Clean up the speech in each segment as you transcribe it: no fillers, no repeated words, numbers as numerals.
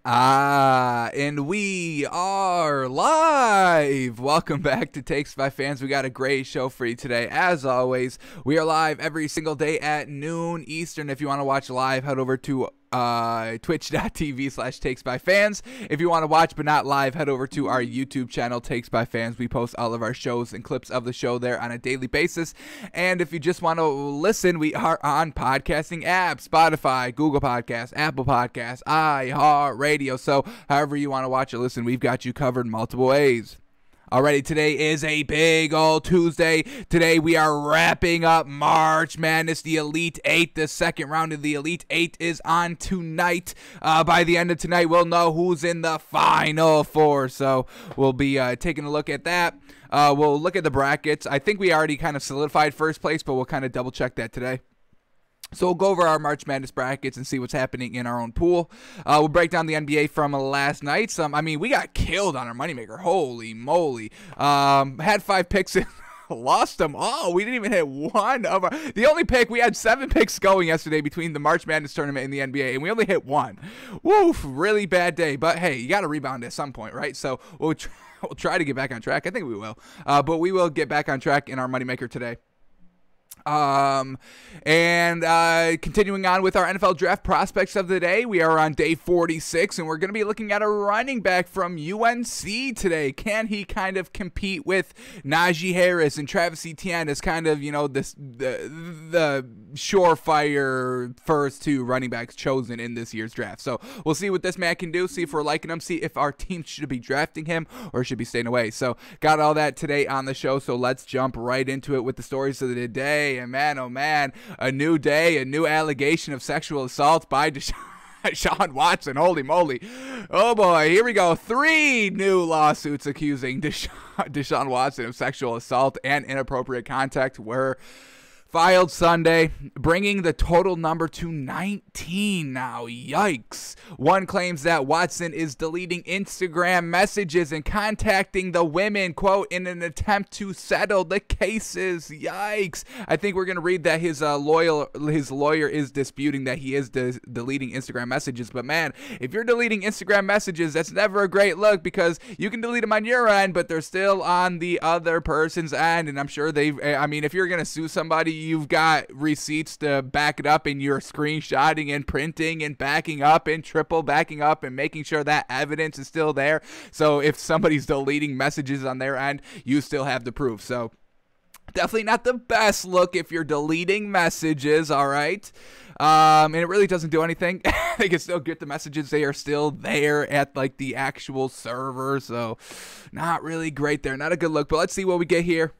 And we are live. Welcome back to Takes by Fans. We got a great show for you today. As always, we are live every single day at noon Eastern. If you want to watch live, head over to twitch.tv/takesbyfans. If you want to watch but not live, head over to our YouTube channel, Takes by Fans. We post all of our shows and clips of the show there on a daily basis. And if you just want to listen, we are on podcasting apps, Spotify, Google Podcasts, Apple Podcasts, iHeartRadio. So however you want to watch or listen, we've got you covered multiple ways. Alrighty, today is a big old Tuesday. Today we are wrapping up March Madness, the Elite Eight. The second round of the Elite Eight is on tonight. By the end of tonight, we'll know who's in the Final Four. So we'll be taking a look at that. We'll look at the brackets. I think we already kind of solidified first place, but we'll kind of double check that today. So we'll go over our March Madness brackets and see what's happening in our own pool. We'll break down the NBA from last night. We got killed on our moneymaker. Holy moly. Had 5 picks and lost them all. We didn't even hit one of our... The only pick, we had 7 picks going yesterday between the March Madness tournament and the NBA, and we only hit one. Woof, really bad day. But hey, you got to rebound at some point, right? So we'll try to get back on track. I think we will. But we will get back on track in our moneymaker today. Continuing on with our NFL draft prospects of the day, we are on day 46, and we're going to be looking at a running back from UNC today. Can he kind of compete with Najee Harris and Travis Etienne as kind of, you know, the surefire first 2 running backs chosen in this year's draft? So we'll see what this man can do, see if we're liking him, see if our team should be drafting him or should be staying away. So got all that today on the show, so let's jump right into it with the stories of the day. And man, oh man, a new day, a new allegation of sexual assault by Deshaun Watson. Holy moly. Oh boy, here we go. 3 new lawsuits accusing Deshaun Watson of sexual assault and inappropriate contact were filed Sunday, bringing the total number to 19 now. Yikes. One claims that Watson is deleting Instagram messages and contacting the women, quote, in an attempt to settle the cases. Yikes. I think we're going to read that his lawyer is disputing that he is deleting Instagram messages. But man, if you're deleting Instagram messages, that's never a great look, because you can delete them on your end, but they're still on the other person's end. And I'm sure if you're going to sue somebody, you've got receipts to back it up, and you're screenshotting and printing and backing up and triple backing up and making sure that evidence is still there. So if somebody's deleting messages on their end, you still have the proof. So definitely not the best look if you're deleting messages, all right? And it really doesn't do anything. They can still get the messages. They are still there at like the actual server. So not really great there. Not a good look, but let's see what we get here.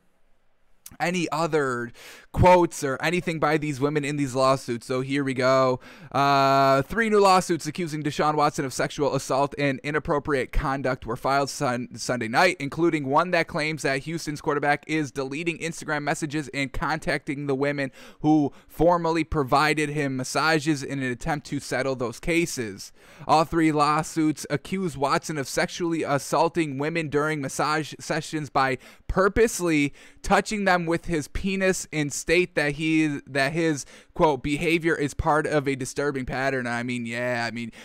Any other quotes or anything by these women in these lawsuits. So here we go. 3 new lawsuits accusing Deshaun Watson of sexual assault and inappropriate conduct were filed Sunday night, including one that claims that Houston's quarterback is deleting Instagram messages and contacting the women who formerly provided him massages in an attempt to settle those cases. All 3 lawsuits accuse Watson of sexually assaulting women during massage sessions by purposely touching them with his penis and state that his quote behavior is part of a disturbing pattern.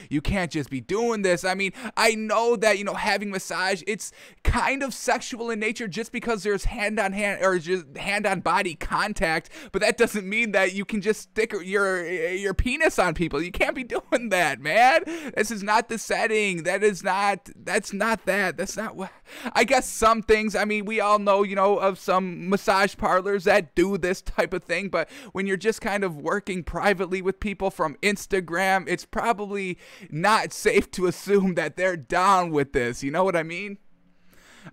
You can't just be doing this. I know that, having massage, it's kind of sexual in nature just because there's hand on hand or just hand on body contact, but that doesn't mean that you can just stick your penis on people. You can't be doing that, man. This is not the setting. That's not what, I guess some things, we all know, of some massage parlors that do this type of thing, but when you're just kind of working privately with people from Instagram, it's probably not safe to assume that they're down with this. You know what I mean?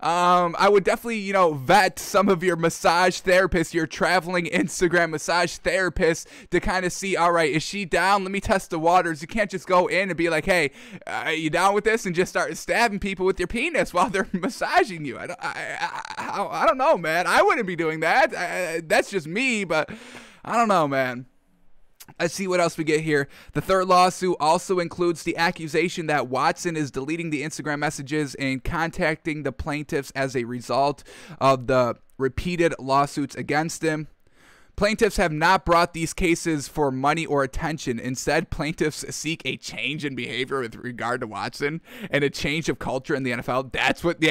I would definitely, vet some of your massage therapists, your traveling Instagram massage therapists, to kind of see, all right, is she down? Let me test the waters. You can't just go in and be like, hey, are you down with this? And just start stabbing people with your penis while they're massaging you. I don't know, man. I wouldn't be doing that. That's just me, but I don't know, man. Let's see what else we get here. The third lawsuit also includes the accusation that Watson is deleting the Instagram messages and contacting the plaintiffs as a result of the repeated lawsuits against him. Plaintiffs have not brought these cases for money or attention. Instead, plaintiffs seek a change in behavior with regard to Watson and a change of culture in the NFL. That's what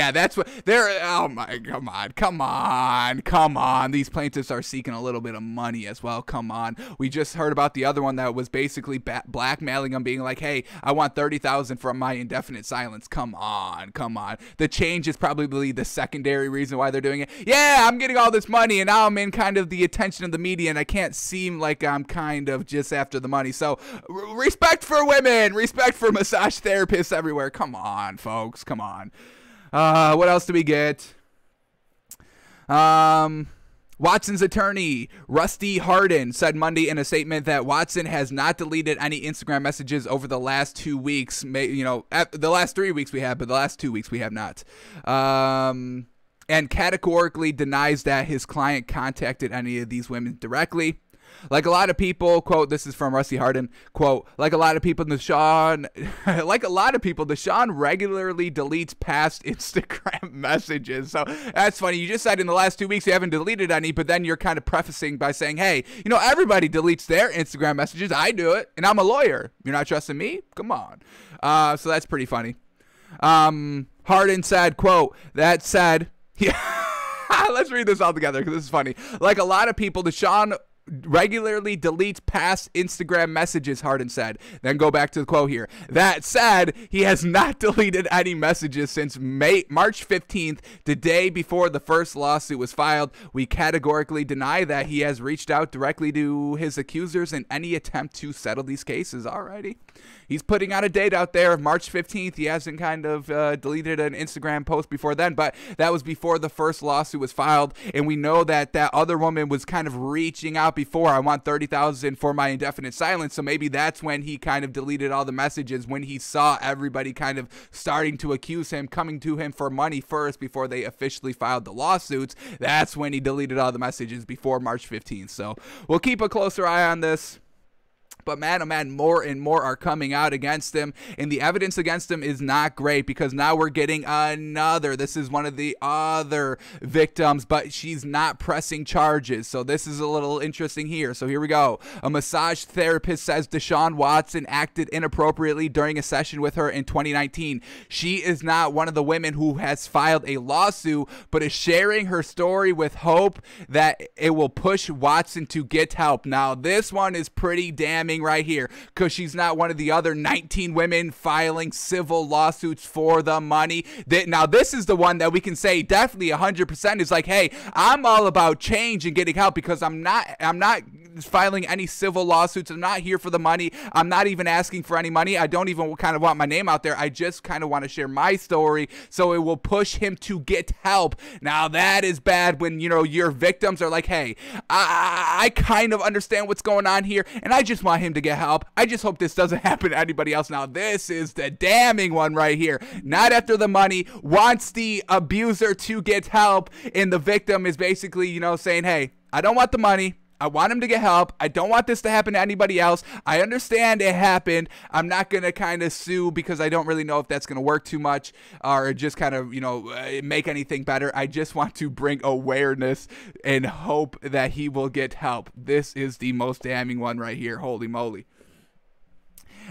they're, oh my, come on. These plaintiffs are seeking a little bit of money as well. Come on. We just heard about the other one that was basically blackmailing them, being like, hey, I want $30,000 from my indefinite silence. Come on. The change is probably the secondary reason why they're doing it. Yeah, I'm getting all this money and now I'm in kind of the attention of the media and I can't seem like I'm kind of just after the money. So respect for women, respect for massage therapists everywhere. Come on, folks. Come on. What else do we get? Watson's attorney, Rusty Hardin, said Monday in a statement that Watson has not deleted any Instagram messages over the last 2 weeks. The last 3 weeks we have, but the last 2 weeks we have not. And categorically denies that his client contacted any of these women directly. Like a lot of people, quote, this is from Rusty Hardin, quote, like a lot of people, Deshaun regularly deletes past Instagram messages. So that's funny. You just said in the last 2 weeks you haven't deleted any, but then you're kind of prefacing by saying, hey, everybody deletes their Instagram messages. I do it, and I'm a lawyer. You're not trusting me? Come on. So that's pretty funny. Hardin said, quote, that said, yeah, let's read this all together because this is funny. Like a lot of people, Deshaun regularly deletes past Instagram messages, Hardin said. Then go back to the quote here. That said, he has not deleted any messages since March 15th, the day before the first lawsuit was filed. We categorically deny that he has reached out directly to his accusers in any attempt to settle these cases. Alrighty. He's putting out a date out there of March 15th. He hasn't kind of deleted an Instagram post before then, but that was before the first lawsuit was filed. And we know that that other woman was kind of reaching out before. I want $30,000 for my indefinite silence. So maybe that's when he kind of deleted all the messages, when he saw everybody kind of starting to accuse him, coming to him for money first before they officially filed the lawsuits. That's when he deleted all the messages before March 15th. So we'll keep a closer eye on this. But man, oh man, more and more are coming out against him, and the evidence against him is not great because now we're getting another. This is one of the other victims, but she's not pressing charges. So this is a little interesting here. So here we go. A massage therapist says Deshaun Watson acted inappropriately during a session with her in 2019. She is not one of the women who has filed a lawsuit, but is sharing her story with hope that it will push Watson to get help. Now, this one is pretty damning right here because she's not one of the other 19 women filing civil lawsuits for the money. Now, this is the one that we can say definitely 100% is like, hey, I'm all about change and getting help because I'm not filing any civil lawsuits. I'm not here for the money. I'm not even asking for any money. I don't even kind of want my name out there. I just kind of want to share my story so it will push him to get help. Now, that is bad when, your victims are like, hey, I kind of understand what's going on here and I just want him to get help. I just hope this doesn't happen to anybody else. Now, this is the damning one right here. Not after the money, wants the abuser to get help, and the victim is basically, saying, hey, I don't want the money. I want him to get help. I don't want this to happen to anybody else. I understand it happened. I'm not going to kind of sue because I don't really know if that's going to work too much or just kind of, make anything better. I just want to bring awareness and hope that he will get help. This is the most damning one right here. Holy moly.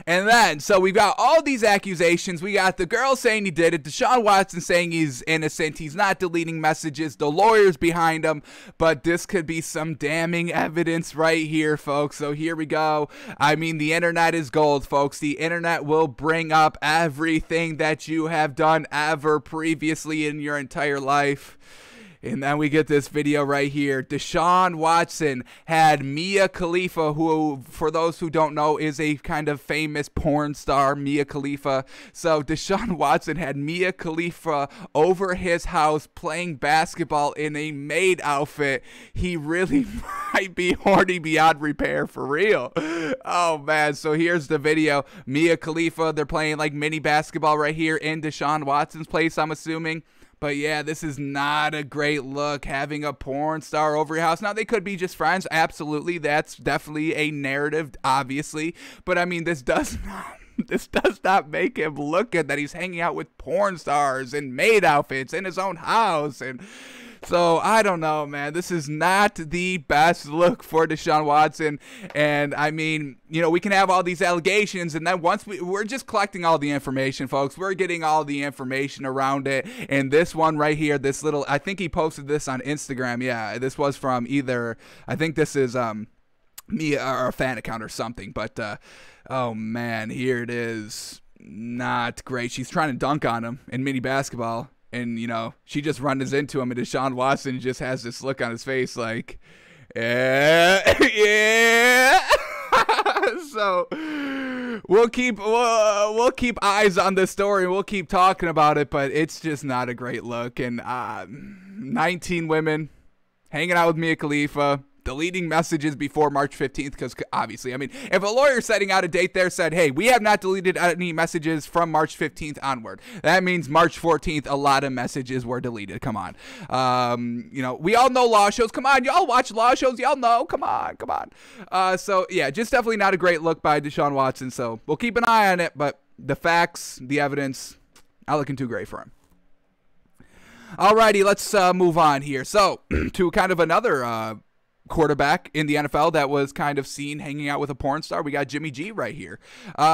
And then, so we've got all these accusations. We got the girl saying he did it. Deshaun Watson saying he's innocent. He's not deleting messages. The lawyers behind him. But this could be some damning evidence right here, folks. So here we go. I mean, the internet is gold, folks. The internet will bring up everything that you have done ever previously in your entire life. And then we get this video right here. Deshaun Watson had Mia Khalifa, who, for those who don't know, is a kind of famous porn star, Mia Khalifa. So Deshaun Watson had Mia Khalifa over his house playing basketball in a maid outfit. He really might be horny beyond repair, for real. Oh, man. So here's the video. Mia Khalifa, they're playing like mini basketball right here in Deshaun Watson's place, I'm assuming. But yeah, this is not a great look, having a porn star over your house. Now, they could be just friends. Absolutely. That's definitely a narrative, obviously. But I mean, this does not make him look good that he's hanging out with porn stars in maid outfits in his own house. And So I don't know, man. This is not the best look for Deshaun Watson. And I mean, you know, we can have all these allegations, and then once we're just collecting all the information, folks. We're getting all the information around it. And this one right here, this little, I think he posted this on Instagram. Yeah, this was from either, I think this is me or a fan account or something. But oh man, here it is. Not great. She's trying to dunk on him in mini basketball. And, you know, she just runs into him, and Deshaun Watson just has this look on his face like, yeah. So we'll keep eyes on this story. We'll keep talking about it, but it's just not a great look. And 19 women hanging out with Mia Khalifa, deleting messages before March 15th, because obviously, I mean, if a lawyer setting out a date there said, hey, we have not deleted any messages from March 15th onward, that means March 14th, a lot of messages were deleted. Come on. You know, we all know law shows. Come on, y'all watch law shows. Y'all know. Come on. So, yeah, just definitely not a great look by Deshaun Watson. So we'll keep an eye on it, but the facts, the evidence, not looking too great for him. Alrighty, let's move on here. So, to kind of another quarterback in the NFL that was kind of seen hanging out with a porn star. We got Jimmy G right here.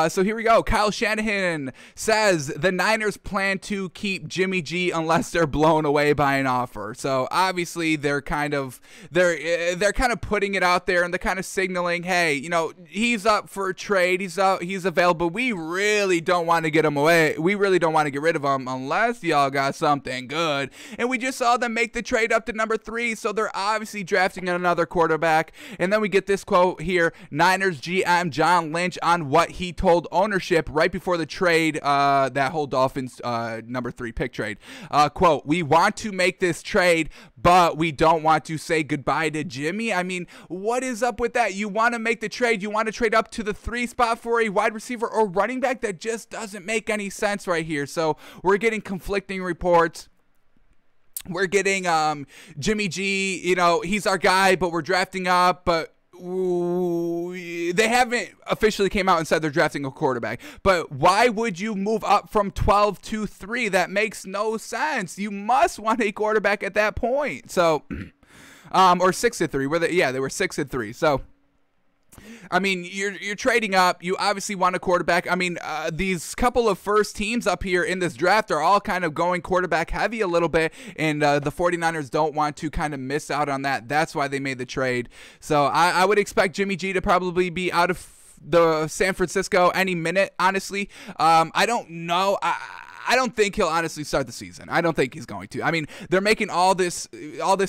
So here we go. Kyle Shanahan says the Niners plan to keep Jimmy G unless they're blown away by an offer. So obviously they're kind of putting it out there, and they're kind of signaling, hey, you know, he's up for a trade. He's available. We really don't want to get him away. We really don't want to get rid of him unless y'all got something good. And we just saw them make the trade up to number 3. So they're obviously drafting another quarterback. And then we get this quote here, Niners GM John Lynch on what he told ownership right before the trade, that whole Dolphins number 3 pick trade. Quote, we want to make this trade, but we don't want to say goodbye to Jimmy. I mean, what is up with that? You want to make the trade. You want to trade up to the 3 spot for a wide receiver or running back? That just doesn't make any sense right here. So we're getting conflicting reports. We're getting Jimmy G, you know, he's our guy, but we're drafting up, but they haven't officially came out and said they're drafting a quarterback. But why would you move up from 12 to 3? That makes no sense. You must want a quarterback at that point. So, or 6 to 3. They were 6 and 3. So, I mean, you're trading up. You obviously want a quarterback. I mean, these couple of first teams up here in this draft are all kind of going quarterback heavy a little bit, and the 49ers don't want to kind of miss out on that. That's why they made the trade. So I would expect Jimmy G to probably be out of the San Francisco any minute, honestly. I don't know. I don't think he'll honestly start the season. I don't think he's going to. I mean, they're making all this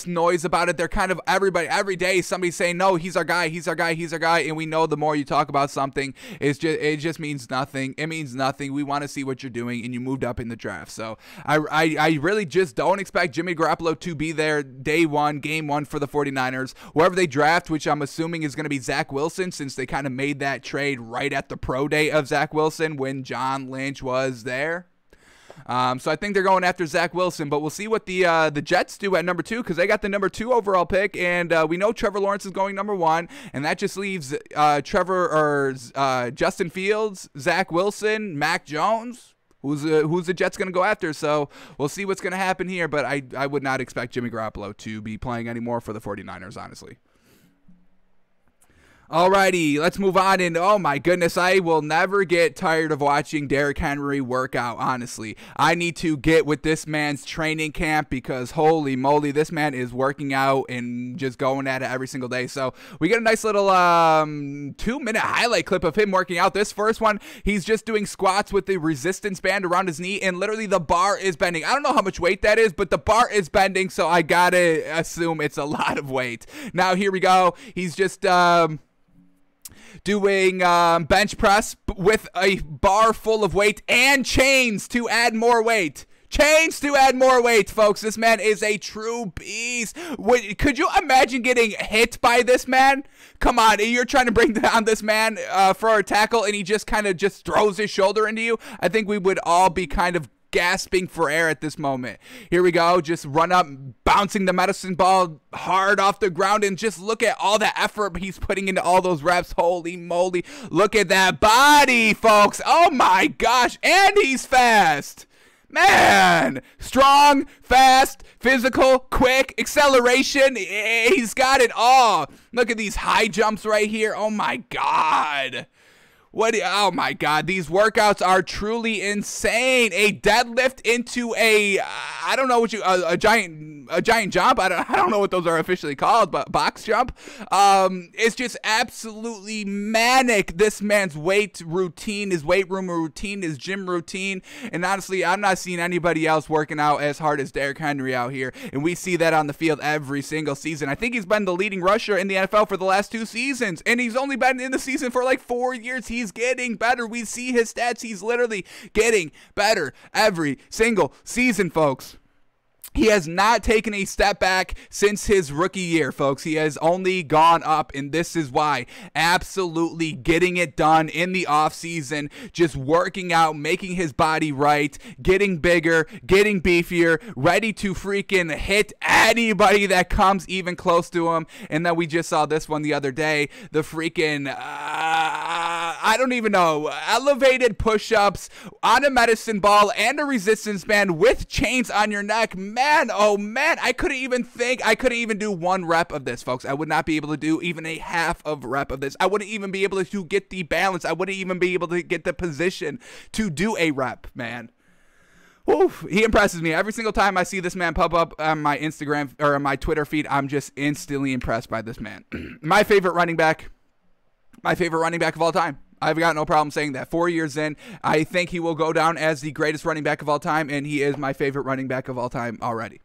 noise about it. They're kind of every day somebody's saying, no, he's our guy, and we know the more you talk about something, it just means nothing. It means nothing. We want to see what you're doing, and you moved up in the draft. So I really just don't expect Jimmy Garoppolo to be there game one for the 49ers. Whoever they draft, which I'm assuming is going to be Zach Wilson, since they kind of made that trade right at the pro day of Zach Wilson when John Lynch was there. So I think they're going after Zach Wilson, but we'll see what the Jets do at number 2, because they got the number 2 overall pick, and we know Trevor Lawrence is going number 1, and that just leaves Justin Fields, Zach Wilson, Mac Jones. Who's the Jets going to go after? So we'll see what's going to happen here, but I would not expect Jimmy Garoppolo to be playing anymore for the 49ers, honestly. Alrighty, let's move on, and oh my goodness, I will never get tired of watching Derrick Henry work out, honestly. I need to get with this man's training camp, because holy moly, this man is working out and just going at it every single day. So we get a nice little 2-minute highlight clip of him working out. This first one, he's just doing squats with the resistance band around his knee, and literally the bar is bending. I don't know how much weight that is, but the bar is bending, so I gotta assume it's a lot of weight. Now here we go. He's just doing bench press with a bar full of weight and chains to add more weight. Chains to add more weight, folks. This man is a true beast. Could you imagine getting hit by this man? Come on, you're trying to bring down this man for a tackle, and he just kind of just throws his shoulder into you. I think we would all be kind of gasping for air at this moment. Here we go, just run up, bouncing the medicine ball hard off the ground, and just look at all the effort he's putting into all those reps. Holy moly, look at that body, folks. Oh my gosh, and he's fast. Man, strong, fast, physical, quick, acceleration. He's got it all. Look at these high jumps right here. Oh my God. Oh my God, these workouts are truly insane. A deadlift into I don't know what a giant jump. I don't know what those are officially called, but box jump. It's just absolutely manic. This man's weight routine, his weight room routine, his gym routine. And honestly, I'm not seeing anybody else working out as hard as Derrick Henry out here. And we see that on the field every single season. I think he's been the leading rusher in the NFL for the last 2 seasons. And he's only been in the season for like 4 years. He's getting better. We see his stats. He's literally getting better every single season, folks. He has not taken a step back since his rookie year, folks. He has only gone up, and this is why. Absolutely getting it done in the offseason, just working out, making his body right, getting bigger, getting beefier, ready to freaking hit anybody that comes even close to him. And then we just saw this one the other day, the freaking, I don't even know, elevated push-ups on a medicine ball and a resistance band with chains on your neck. Man, oh man, I couldn't even do 1 rep of this, folks. I would not be able to do even a half of rep of this. I wouldn't even be able to get the balance. I wouldn't even be able to get the position to do a rep, man. Oof, he impresses me. Every single time I see this man pop up on my Instagram or on my Twitter feed, I'm just instantly impressed by this man. My favorite running back of all time. I've got no problem saying that. 4 years in, I think he will go down as the greatest running back of all time, and he is my favorite running back of all time already.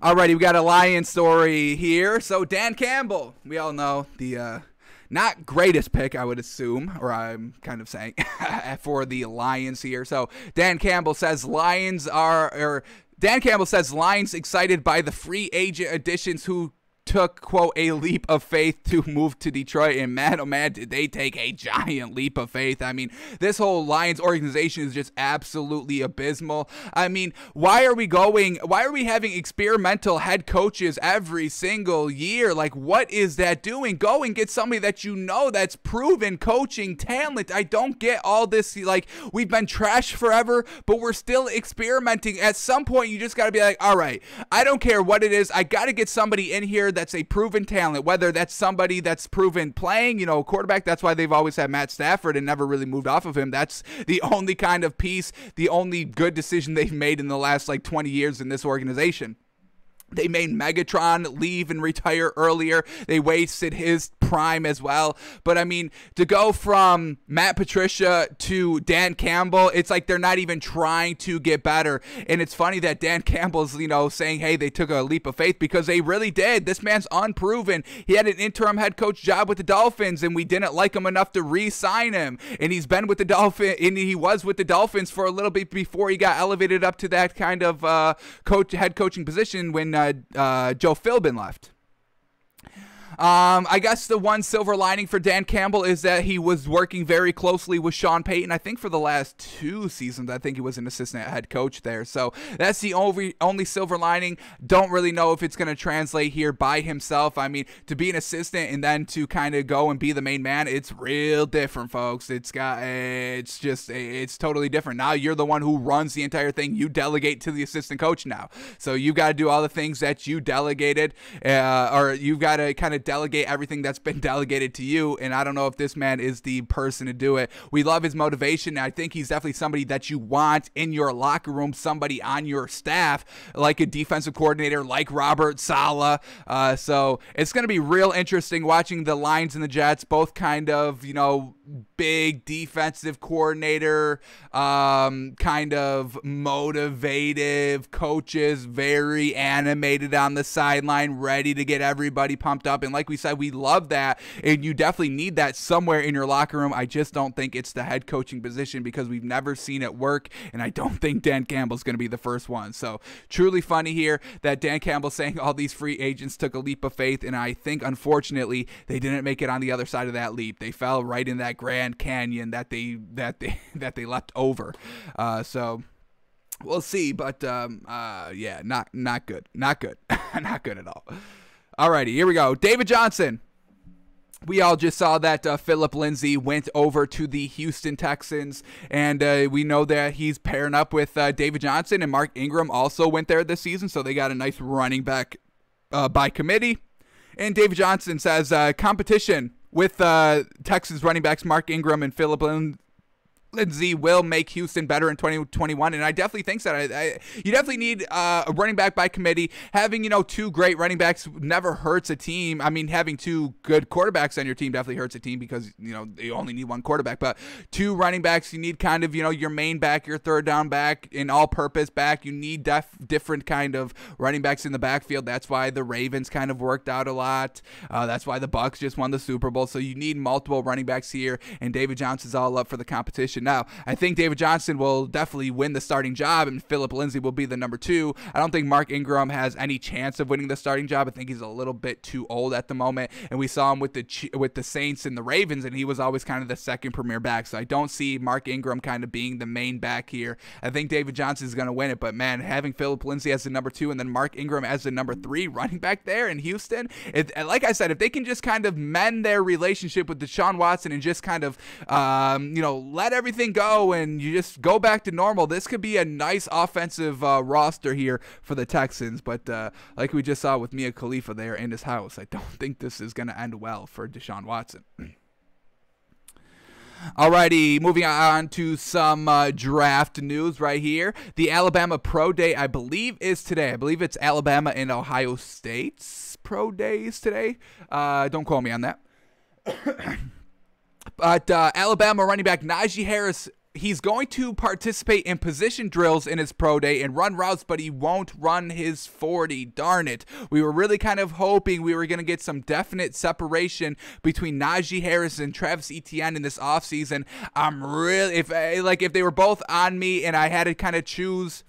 Alrighty, we got a Lions story here. So Dan Campbell, we all know the not greatest pick, I would assume, or I'm kind of saying, for the Lions here. So Dan Campbell says Lions excited by the free agent additions who took, quote, a leap of faith to move to Detroit, and man, oh man, did they take a giant leap of faith. I mean, this whole Lions organization is just absolutely abysmal. I mean, why are we having experimental head coaches every single year? Like, what is that doing? Go and get somebody that you know that's proven coaching talent. I don't get all this, like, we've been trash forever, but we're still experimenting. At some point, you just got to be like, all right, I don't care what it is. I got to get somebody in here that's a proven talent, whether that's somebody that's proven playing, quarterback. That's why they've always had Matt Stafford and never really moved off of him. That's the only kind of piece, the only good decision they've made in the last 20 years in this organization. They made Megatron leave and retire earlier. They wasted his prime as well. But I mean, to go from Matt Patricia to Dan Campbell, it's like they're not even trying to get better. And it's funny that Dan Campbell's, saying, hey, they took a leap of faith, because they really did. This man's unproven. He had an interim head coach job with the Dolphins, and we didn't like him enough to re-sign him. And he's been with the Dolphins, and he was with the Dolphins for a little bit before he got elevated up to that kind of head coaching position when Joe Philbin left. I guess the one silver lining for Dan Campbell is that he was working very closely with Sean Payton. I think for the last 2 seasons, I think he was an assistant head coach there. So that's the only silver lining. Don't really know if it's going to translate here by himself. I mean, to be an assistant and then to kind of go and be the main man, it's real different, folks. It's totally different. Now you're the one who runs the entire thing. You delegate to the assistant coach now. So you got to do all the things that you delegated, or you've got to kind of delegate everything that's been delegated to you, and I don't know if this man is the person to do it. We love his motivation, and I think he's definitely somebody that you want in your locker room, somebody on your staff, like a defensive coordinator like Robert Saleh. So it's going to be real interesting watching the Lions and the Jets, both kind of, big defensive coordinator, kind of motivative coaches, very animated on the sideline, ready to get everybody pumped up. And like we said, we love that, and you definitely need that somewhere in your locker room. I just don't think it's the head coaching position, because we've never seen it work, and I don't think Dan Campbell's going to be the first one. So truly funny here that Dan Campbell saying all these free agents took a leap of faith, and I think unfortunately they didn't make it on the other side of that leap. They fell right in that Grand Canyon that they left over. So we'll see, but yeah, not good, not good, not good at all. Alrighty, here we go. David Johnson. We all just saw that Philip Lindsay went over to the Houston Texans, and we know that he's pairing up with David Johnson, and Mark Ingram also went there this season, so they got a nice running back by committee. And David Johnson says competition with Texas running backs Mark Ingram and Philip Lindsay will make Houston better in 2021, and I definitely think so. You definitely need a running back by committee. Having, two great running backs never hurts a team. I mean, having two good quarterbacks on your team definitely hurts a team because, you only need one quarterback. But two running backs, you need kind of, your main back, your third down back, an all-purpose back. You need different kind of running backs in the backfield. That's why the Ravens kind of worked out a lot. That's why the Bucs just won the Super Bowl. So you need multiple running backs here, and David Johnson's all up for the competition. Now, I think David Johnson will definitely win the starting job, and Philip Lindsay will be the number 2. I don't think Mark Ingram has any chance of winning the starting job. I think he's a little bit too old at the moment, and we saw him with the Saints and the Ravens, and he was always kind of the second premier back. So I don't see Mark Ingram kind of being the main back here. I think David Johnson is going to win it, but man, having Philip Lindsay as the number 2 and then Mark Ingram as the number 3 running back there in Houston, like I said, if they can just kind of mend their relationship with Deshaun Watson and just kind of, let everything go and you just go back to normal, this could be a nice offensive roster here for the Texans. But like we just saw with Mia Khalifa there in his house, I don't think this is going to end well for Deshaun Watson. Alrighty, moving on to some draft news right here. The Alabama Pro Day, I believe, is today. I believe it's Alabama and Ohio State's Pro Days today. Don't quote me on that. But Alabama running back Najee Harris, he's going to participate in position drills in his pro day and run routes, but he won't run his 40. Darn it. We were really kind of hoping we were going to get some definite separation between Najee Harris and Travis Etienne in this offseason. I'm really, if they were both on me and I had to kind of choose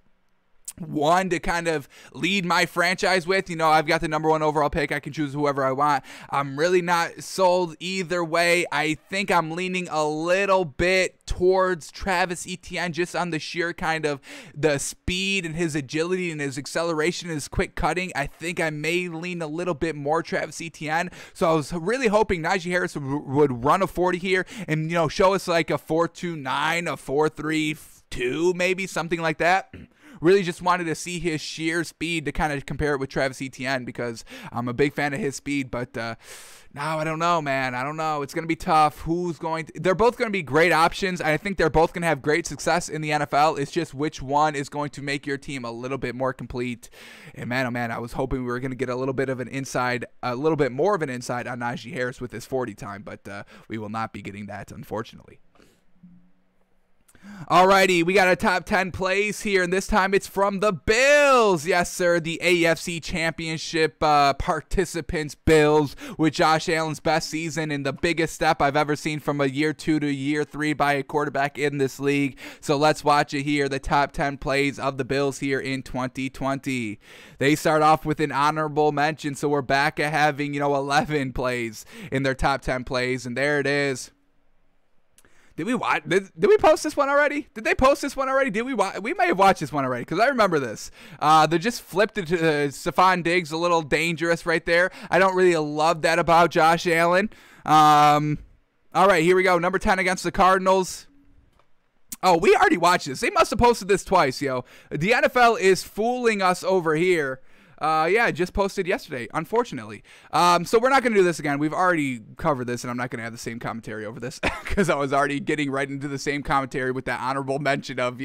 one to kind of lead my franchise with, I've got the number 1 overall pick. I can choose whoever I want. I'm really not sold either way. I think I'm leaning a little bit towards Travis Etienne just on the sheer kind of the speed and his agility and his acceleration and his quick cutting. I think I may lean a little bit more Travis Etienne. So I was really hoping Najee Harris would run a 40 here and, show us like a 4.29, a 4.32, maybe something like that. Really just wanted to see his sheer speed to kind of compare it with Travis Etienne because I'm a big fan of his speed. But no, I don't know, man. I don't know. It's going to be tough. They're both going to be great options. I think they're both going to have great success in the NFL. It's just which one is going to make your team a little bit more complete. And man, oh man, I was hoping we were going to get a little bit more of an insight on Najee Harris with his 40 time, but we will not be getting that, unfortunately. Alrighty, we got a top 10 plays here, and this time it's from the Bills. Yes, sir, the AFC Championship participants, Bills, with Josh Allen's best season and the biggest step I've ever seen from a year 2 to year 3 by a quarterback in this league. So let's watch it here, the top 10 plays of the Bills here in 2020. They start off with an honorable mention, so we're back at having, 11 plays in their top 10 plays, and there it is. Did we post this one already? Did they post this one already? We may have watched this one already because I remember this. They just flipped it to Stephon Diggs, a little dangerous right there. I don't really love that about Josh Allen. All right, here we go. Number 10 against the Cardinals. Oh, we already watched this. They must have posted this twice, yo. The NFL is fooling us over here. Yeah, I just posted yesterday, unfortunately. So we're not going to do this again. We've already covered this, and I'm not going to have the same commentary over this because I was already getting right into the same commentary with that honorable mention of,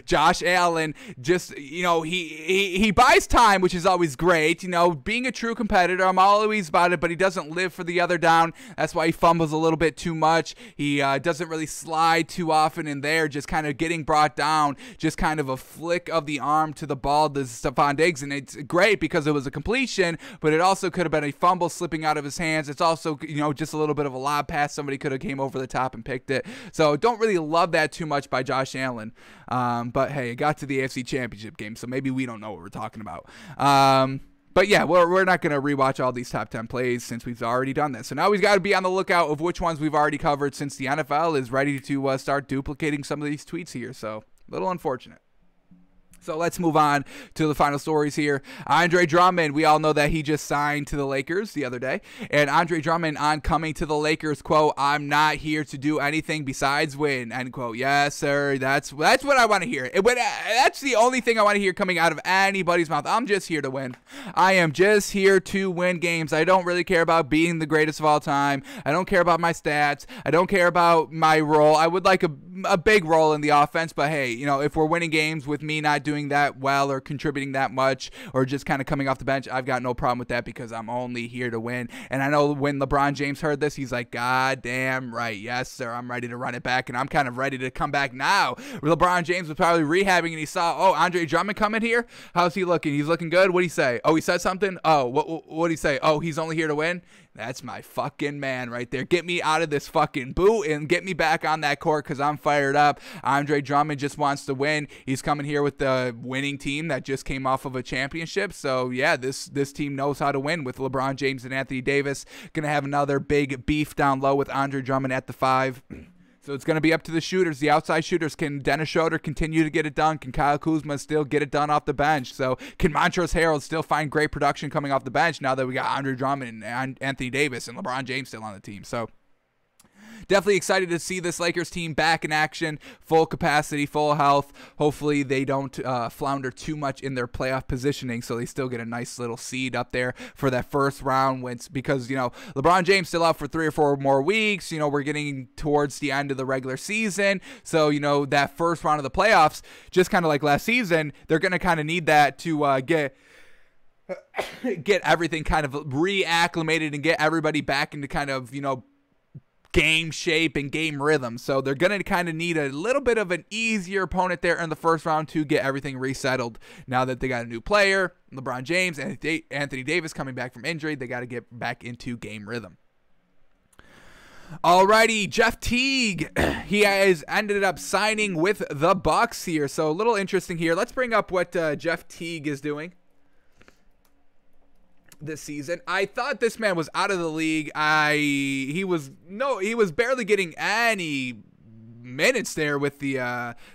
Josh Allen. Just, he buys time, which is always great. Being a true competitor, I'm always about it, but he doesn't live for the other down. That's why he fumbles a little bit too much. He doesn't really slide too often in there, just kind of getting brought down, just kind of a flick of the arm to the ball to Stephon Diggs, and it's great because it was a completion, but it also could have been a fumble slipping out of his hands. It's also, just a little bit of a lob pass. Somebody could have came over the top and picked it. So don't really love that too much by Josh Allen. But hey, it got to the AFC Championship game, so maybe we don't know what we're talking about. But yeah, we're not going to rewatch all these top 10 plays since we've already done this. So now we've got to be on the lookout of which ones we've already covered since the NFL is ready to start duplicating some of these tweets here. So a little unfortunate. So let's move on to the final stories here. Andre Drummond, we all know that he just signed to the Lakers the other day. And Andre Drummond on coming to the Lakers, quote, "I'm not here to do anything besides win," end quote. Yes, sir. That's what I want to hear. That's the only thing I want to hear coming out of anybody's mouth. I'm just here to win. I am just here to win games. I don't really care about being the greatest of all time. I don't care about my stats. I don't care about my role. I would like a big role in the offense, but hey, if we're winning games with me not doing that well or contributing that much or just kind of coming off the bench, I've got no problem with that because I'm only here to win. And I know when LeBron James heard this, he's like, God damn right. Yes, sir. I'm ready to run it back, and I'm kind of ready to come back now. LeBron James was probably rehabbing, and he saw, oh, Andre Drummond coming here? How's he looking? He's looking good? What'd he say? Oh, he said something? Oh, what'd he say? Oh, he's only here to win? That's my fucking man right there. Get me out of this fucking boot and get me back on that court because I'm fired up. Andre Drummond just wants to win. He's coming here with the winning team that just came off of a championship. So, yeah, this team knows how to win with LeBron James and Anthony Davis. Going to have another big beef down low with Andre Drummond at the 5. So it's going to be up to the shooters, the outside shooters. Can Dennis Schroeder continue to get it done? Can Kyle Kuzma still get it done off the bench? So can Montrezl Harrell still find great production coming off the bench now that we got Andre Drummond and Anthony Davis and LeBron James still on the team? So definitely excited to see this Lakers team back in action, full capacity, full health. Hopefully they don't flounder too much in their playoff positioning, so they still get a nice little seed up there for that first round. Because LeBron James still out for 3 or 4 more weeks. We're getting towards the end of the regular season, so that first round of the playoffs, just kind of like last season, they're going to kind of need that to get everything kind of reacclimated and get everybody back into kind of game shape and game rhythm. So they're going to kind of need a little bit of an easier opponent there in the first round to get everything resettled. Now that they got a new player, LeBron James and Anthony Davis coming back from injury, they got to get back into game rhythm. Alrighty, Jeff Teague, he has ended up signing with the Bucks here. So a little interesting here. Let's bring up what Jeff Teague is doing this season. I thought this man was out of the league. He was barely getting any minutes there with the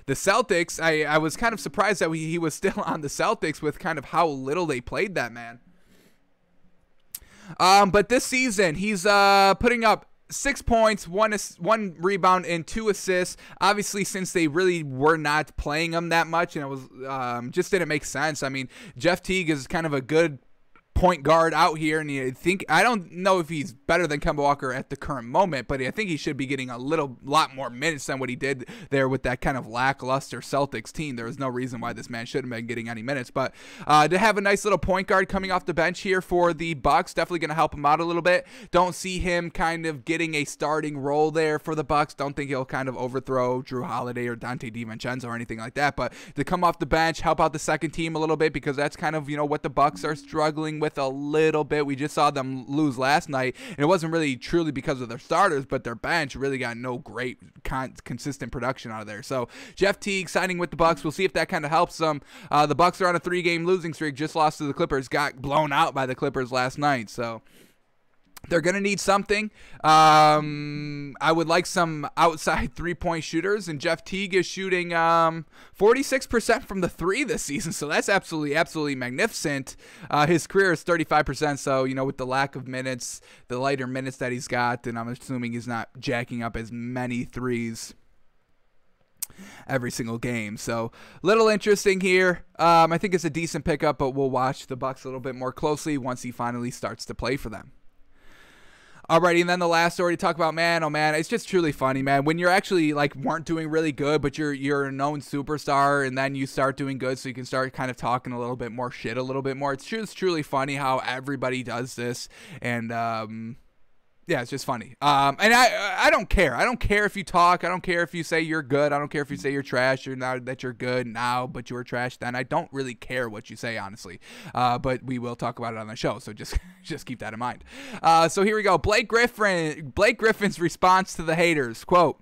Celtics. I was kind of surprised that he was still on the Celtics with kind of how little they played that man. But this season he's putting up 6 points, 1 rebound, and 2 assists. Obviously, since they really were not playing him that much, and it was just didn't make sense. I mean, Jeff Teague is kind of a good point guard out here, and I don't know if he's better than Campbell Walker at the current moment, but I think he should be getting a lot more minutes than what he did there with that kind of lackluster Celtics team. There was no reason why this man shouldn't have been getting any minutes, but to have a nice little point guard coming off the bench here for the Bucks, definitely going to help him out a little bit. Don't see him kind of getting a starting role there for the Bucks. Don't think he'll kind of overthrow Drew Holiday or Dante DiVincenzo or anything like that, but to come off the bench, help out the second team a little bit, because that's kind of what the Bucks are struggling with a little bit. We just saw them lose last night, and it wasn't really truly because of their starters, but their bench really got no great consistent production out of there. So Jeff Teague signing with the Bucks, we'll see if that kind of helps them. The Bucks are on a 3-game losing streak, just lost to the Clippers, got blown out by the Clippers last night, so they're going to need something. I would like some outside 3-point shooters, and Jeff Teague is shooting 46% from the 3 this season, so that's absolutely magnificent. His career is 35%, so, with the lack of minutes, the lighter minutes that he's got, and I'm assuming he's not jacking up as many 3s every single game. So little interesting here. I think it's a decent pickup, but we'll watch the Bucks a little bit more closely once he finally starts to play for them. Alrighty, and then the last story to talk about, man, oh man, it's just truly funny, man. When you're actually weren't doing really good, but you're a known superstar, and then you start doing good, so you can start kind of talking a little bit more shit, a little bit more. It's just truly funny how everybody does this, and yeah, it's just funny. And I don't care. I don't care if you talk. I don't care if you say you're good. I don't care if you say you're trash. You're now that you're good now, but you were trash then. I don't really care what you say, honestly. But we will talk about it on the show, so just keep that in mind. So here we go. Blake Griffin's response to the haters. Quote,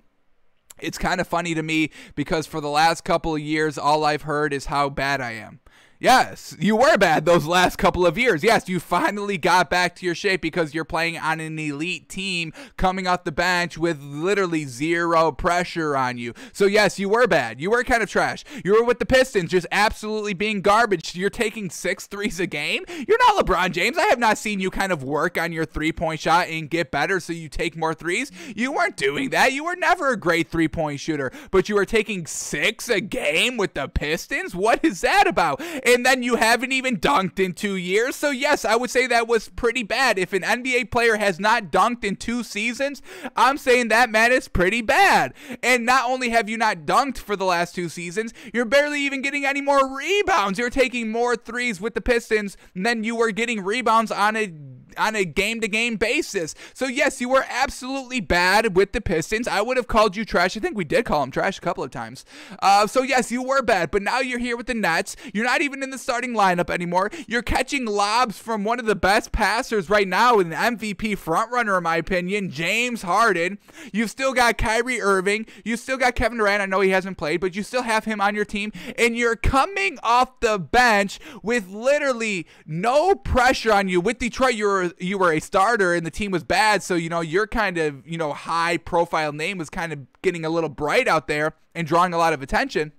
"It's kind of funny to me because for the last couple of years, all I've heard is how bad I am." Yes, you were bad those last couple of years. Yes, you finally got back to your shape because you're playing on an elite team coming off the bench with literally zero pressure on you. So yes, you were bad. You were kind of trash. You were with the Pistons just absolutely being garbage. You're taking 6 threes a game. You're not LeBron James. I have not seen you kind of work on your three-point shot and get better so you take more threes. You weren't doing that. You were never a great three-point shooter, but you were taking 6 a game with the Pistons? What is that about? And then you haven't even dunked in 2 years. So yes, I would say that was pretty bad. If an NBA player has not dunked in 2 seasons, I'm saying that, man, is pretty bad. And not only have you not dunked for the last 2 seasons, you're barely even getting any more rebounds. You're taking more threes with the Pistons than you were getting rebounds on a game-to-game basis. So yes, you were absolutely bad with the Pistons. I would have called you trash. I think we did call them trash a couple of times. So yes, you were bad, but now you're here with the Nets. You're not even in the starting lineup anymore. You're catching lobs from one of the best passers right now, an MVP frontrunner in my opinion, James Harden. You've still got Kyrie Irving. You still got Kevin Durant. I know he hasn't played, but you still have him on your team, and you're coming off the bench with literally no pressure on you. With Detroit, you were a starter and the team was bad, so your kind of high profile name was kind of getting a little bright out there and drawing a lot of attention.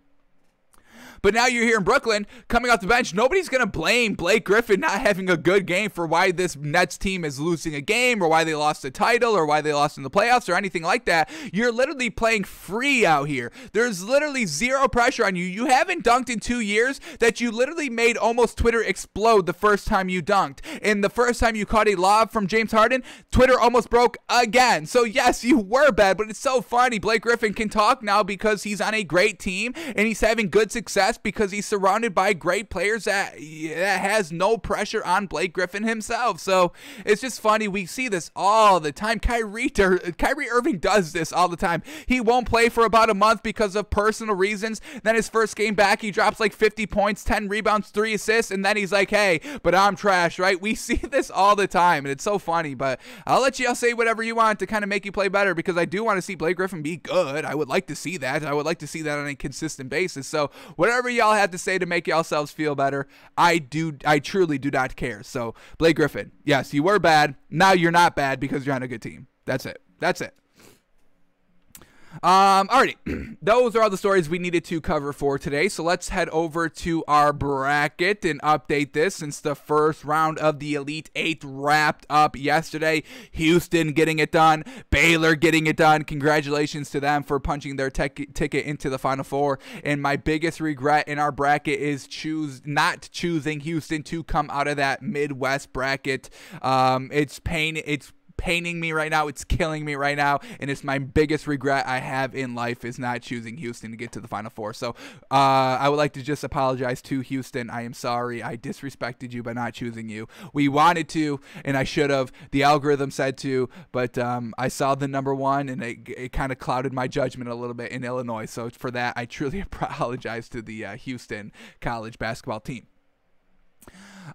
But now you're here in Brooklyn, coming off the bench. Nobody's going to blame Blake Griffin not having a good game for why this Nets team is losing a game or why they lost the title or why they lost in the playoffs or anything like that. You're literally playing free out here. There's literally zero pressure on you. You haven't dunked in 2 years that you literally made almost Twitter explode the first time you dunked. And the first time you caught a lob from James Harden, Twitter almost broke again. So yes, you were bad, but it's so funny. Blake Griffin can talk now because he's on a great team and he's having good success because he's surrounded by great players that has no pressure on Blake Griffin himself. So it's just funny. We see this all the time. Kyrie Irving does this all the time. He won't play for about a month because of personal reasons. Then his first game back, he drops like 50 points, 10 rebounds, 3 assists, and then he's like, hey, but I'm trash, right? We see this all the time, and it's so funny, but I'll let y'all say whatever you want to kind of make you play better because I do want to see Blake Griffin be good. I would like to see that. I would like to see that on a consistent basis. So whatever y'all have to say to make yourselves feel better, I truly do not care. So Blake Griffin, yes, you were bad. Now you're not bad because you're on a good team. That's it. Alrighty, those are all the stories we needed to cover for today. So let's head over to our bracket and update this since the first round of the Elite 8 wrapped up yesterday. Houston getting it done, Baylor getting it done. Congratulations to them for punching their ticket into the Final Four. And my biggest regret in our bracket is not choosing Houston to come out of that Midwest bracket. It's paining me right now. It's killing me right now, and it's my biggest regret I have in life is not choosing Houston to get to the Final Four. So I would like to just apologize to Houston. I am sorry. I disrespected you by not choosing you. We wanted to, and I should have. The algorithm said to, but I saw the number 1, and it kind of clouded my judgment a little bit in Illinois. So for that, I truly apologize to the Houston college basketball team.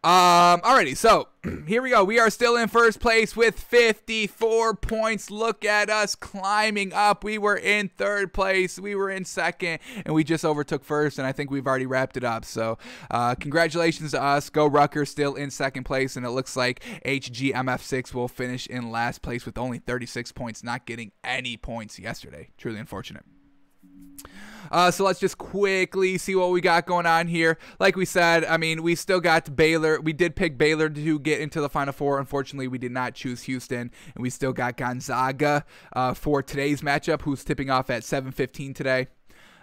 Alrighty, so here we go. We are still in first place with 54 points. Look at us climbing up. We were in third place. We were in second, and we just overtook first, and I think we've already wrapped it up. So congratulations to us. Go Rutgers, still in second place, and it looks like HGMF6 will finish in last place with only 36 points, not getting any points yesterday. Truly unfortunate. So let's just quickly see what we got going on here. Like we said, I mean, we still got Baylor. We did pick Baylor to get into the Final Four. Unfortunately, we did not choose Houston, and we still got Gonzaga for today's matchup, who's tipping off at 7:15 today.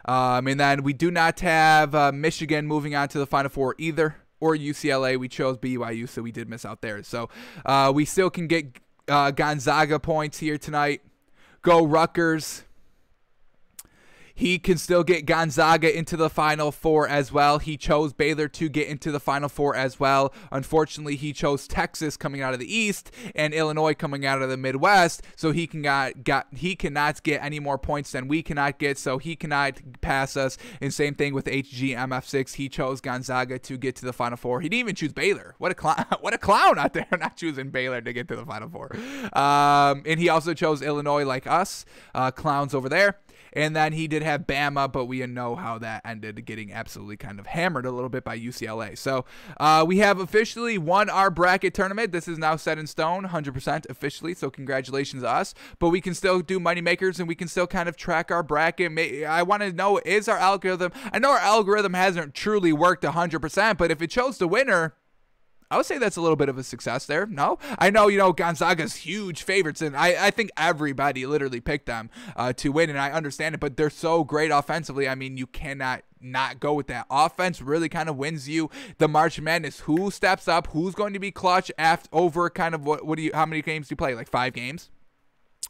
And then we do not have Michigan moving on to the Final Four either, or UCLA. We chose BYU, so we did miss out there. So we still can get Gonzaga points here tonight. Go Rutgers. He can still get Gonzaga into the Final Four as well. He chose Baylor to get into the Final Four as well. Unfortunately, he chose Texas coming out of the East and Illinois coming out of the Midwest, so he cannot get any more points than we cannot get, so he cannot pass us. And same thing with HGMF6. He chose Gonzaga to get to the Final Four. He didn't even choose Baylor. What a clown out there not choosing Baylor to get to the Final Four. And he also chose Illinois like us. Clowns over there. And then he did have Bama, but we know how that ended, getting absolutely kind of hammered a little bit by UCLA. So we have officially won our bracket tournament. This is now set in stone, 100% officially, so congratulations to us. But we can still do money makers, and we can still kind of track our bracket. I want to know, is our algorithm, I know our algorithm hasn't truly worked 100%, but if it chose the winner, I would say that's a little bit of a success there. No? I know, Gonzaga's huge favorites, and I think everybody literally picked them to win, and I understand it, but they're so great offensively. I mean, you cannot not go with that. Offense really kind of wins you the March Madness. Who steps up? Who's going to be clutch over kind of how many games do you play? Like 5 games?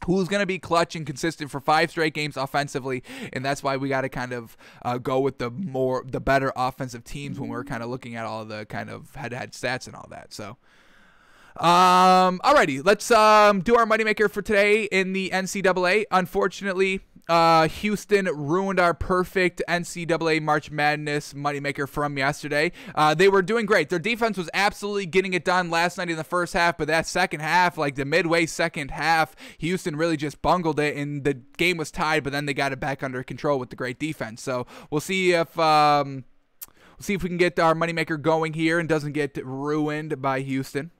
Who's going to be clutch and consistent for 5 straight games offensively, and that's why we got to kind of go with the better offensive teams when we're kind of looking at all the kind of head-to-head stats and all that. So, alrighty, let's do our moneymaker for today in the NCAA. Unfortunately, Houston ruined our perfect NCAA March Madness moneymaker from yesterday. They were doing great. Their defense was absolutely getting it done last night in the first half, but that second half, like the midway second half, Houston really just bungled it, and the game was tied, but then they got it back under control with the great defense. So we'll see if we can get our moneymaker going here and doesn't get ruined by Houston.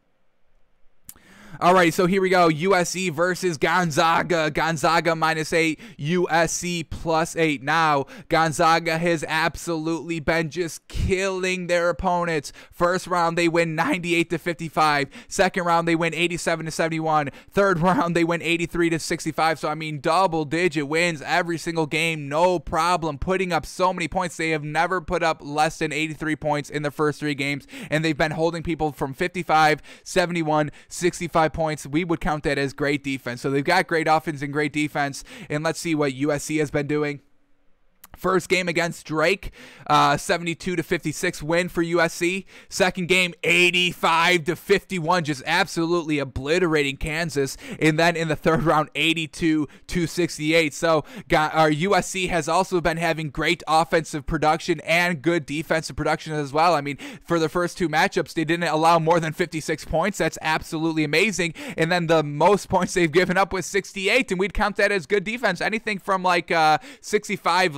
All right, so here we go. USC versus Gonzaga. Gonzaga -8, USC +8. Now, Gonzaga has absolutely been just killing their opponents. First round, they win 98-55. Second round, they win 87-71. Third round, they win 83-65. So, I mean, double-digit wins every single game. No problem putting up so many points. They have never put up less than 83 points in the first 3 games, and they've been holding people from 55, 71, 65 points. We would count that as great defense. So they've got great offense and great defense. And let's see what USC has been doing. First game against Drake, 72-56 win for USC. Second game, 85-51, just absolutely obliterating Kansas. And then in the third round, 82-68. So our USC has also been having great offensive production and good defensive production as well. I mean, for the first 2 matchups, they didn't allow more than 56 points. That's absolutely amazing. And then the most points they've given up was 68, and we'd count that as good defense. Anything from like 65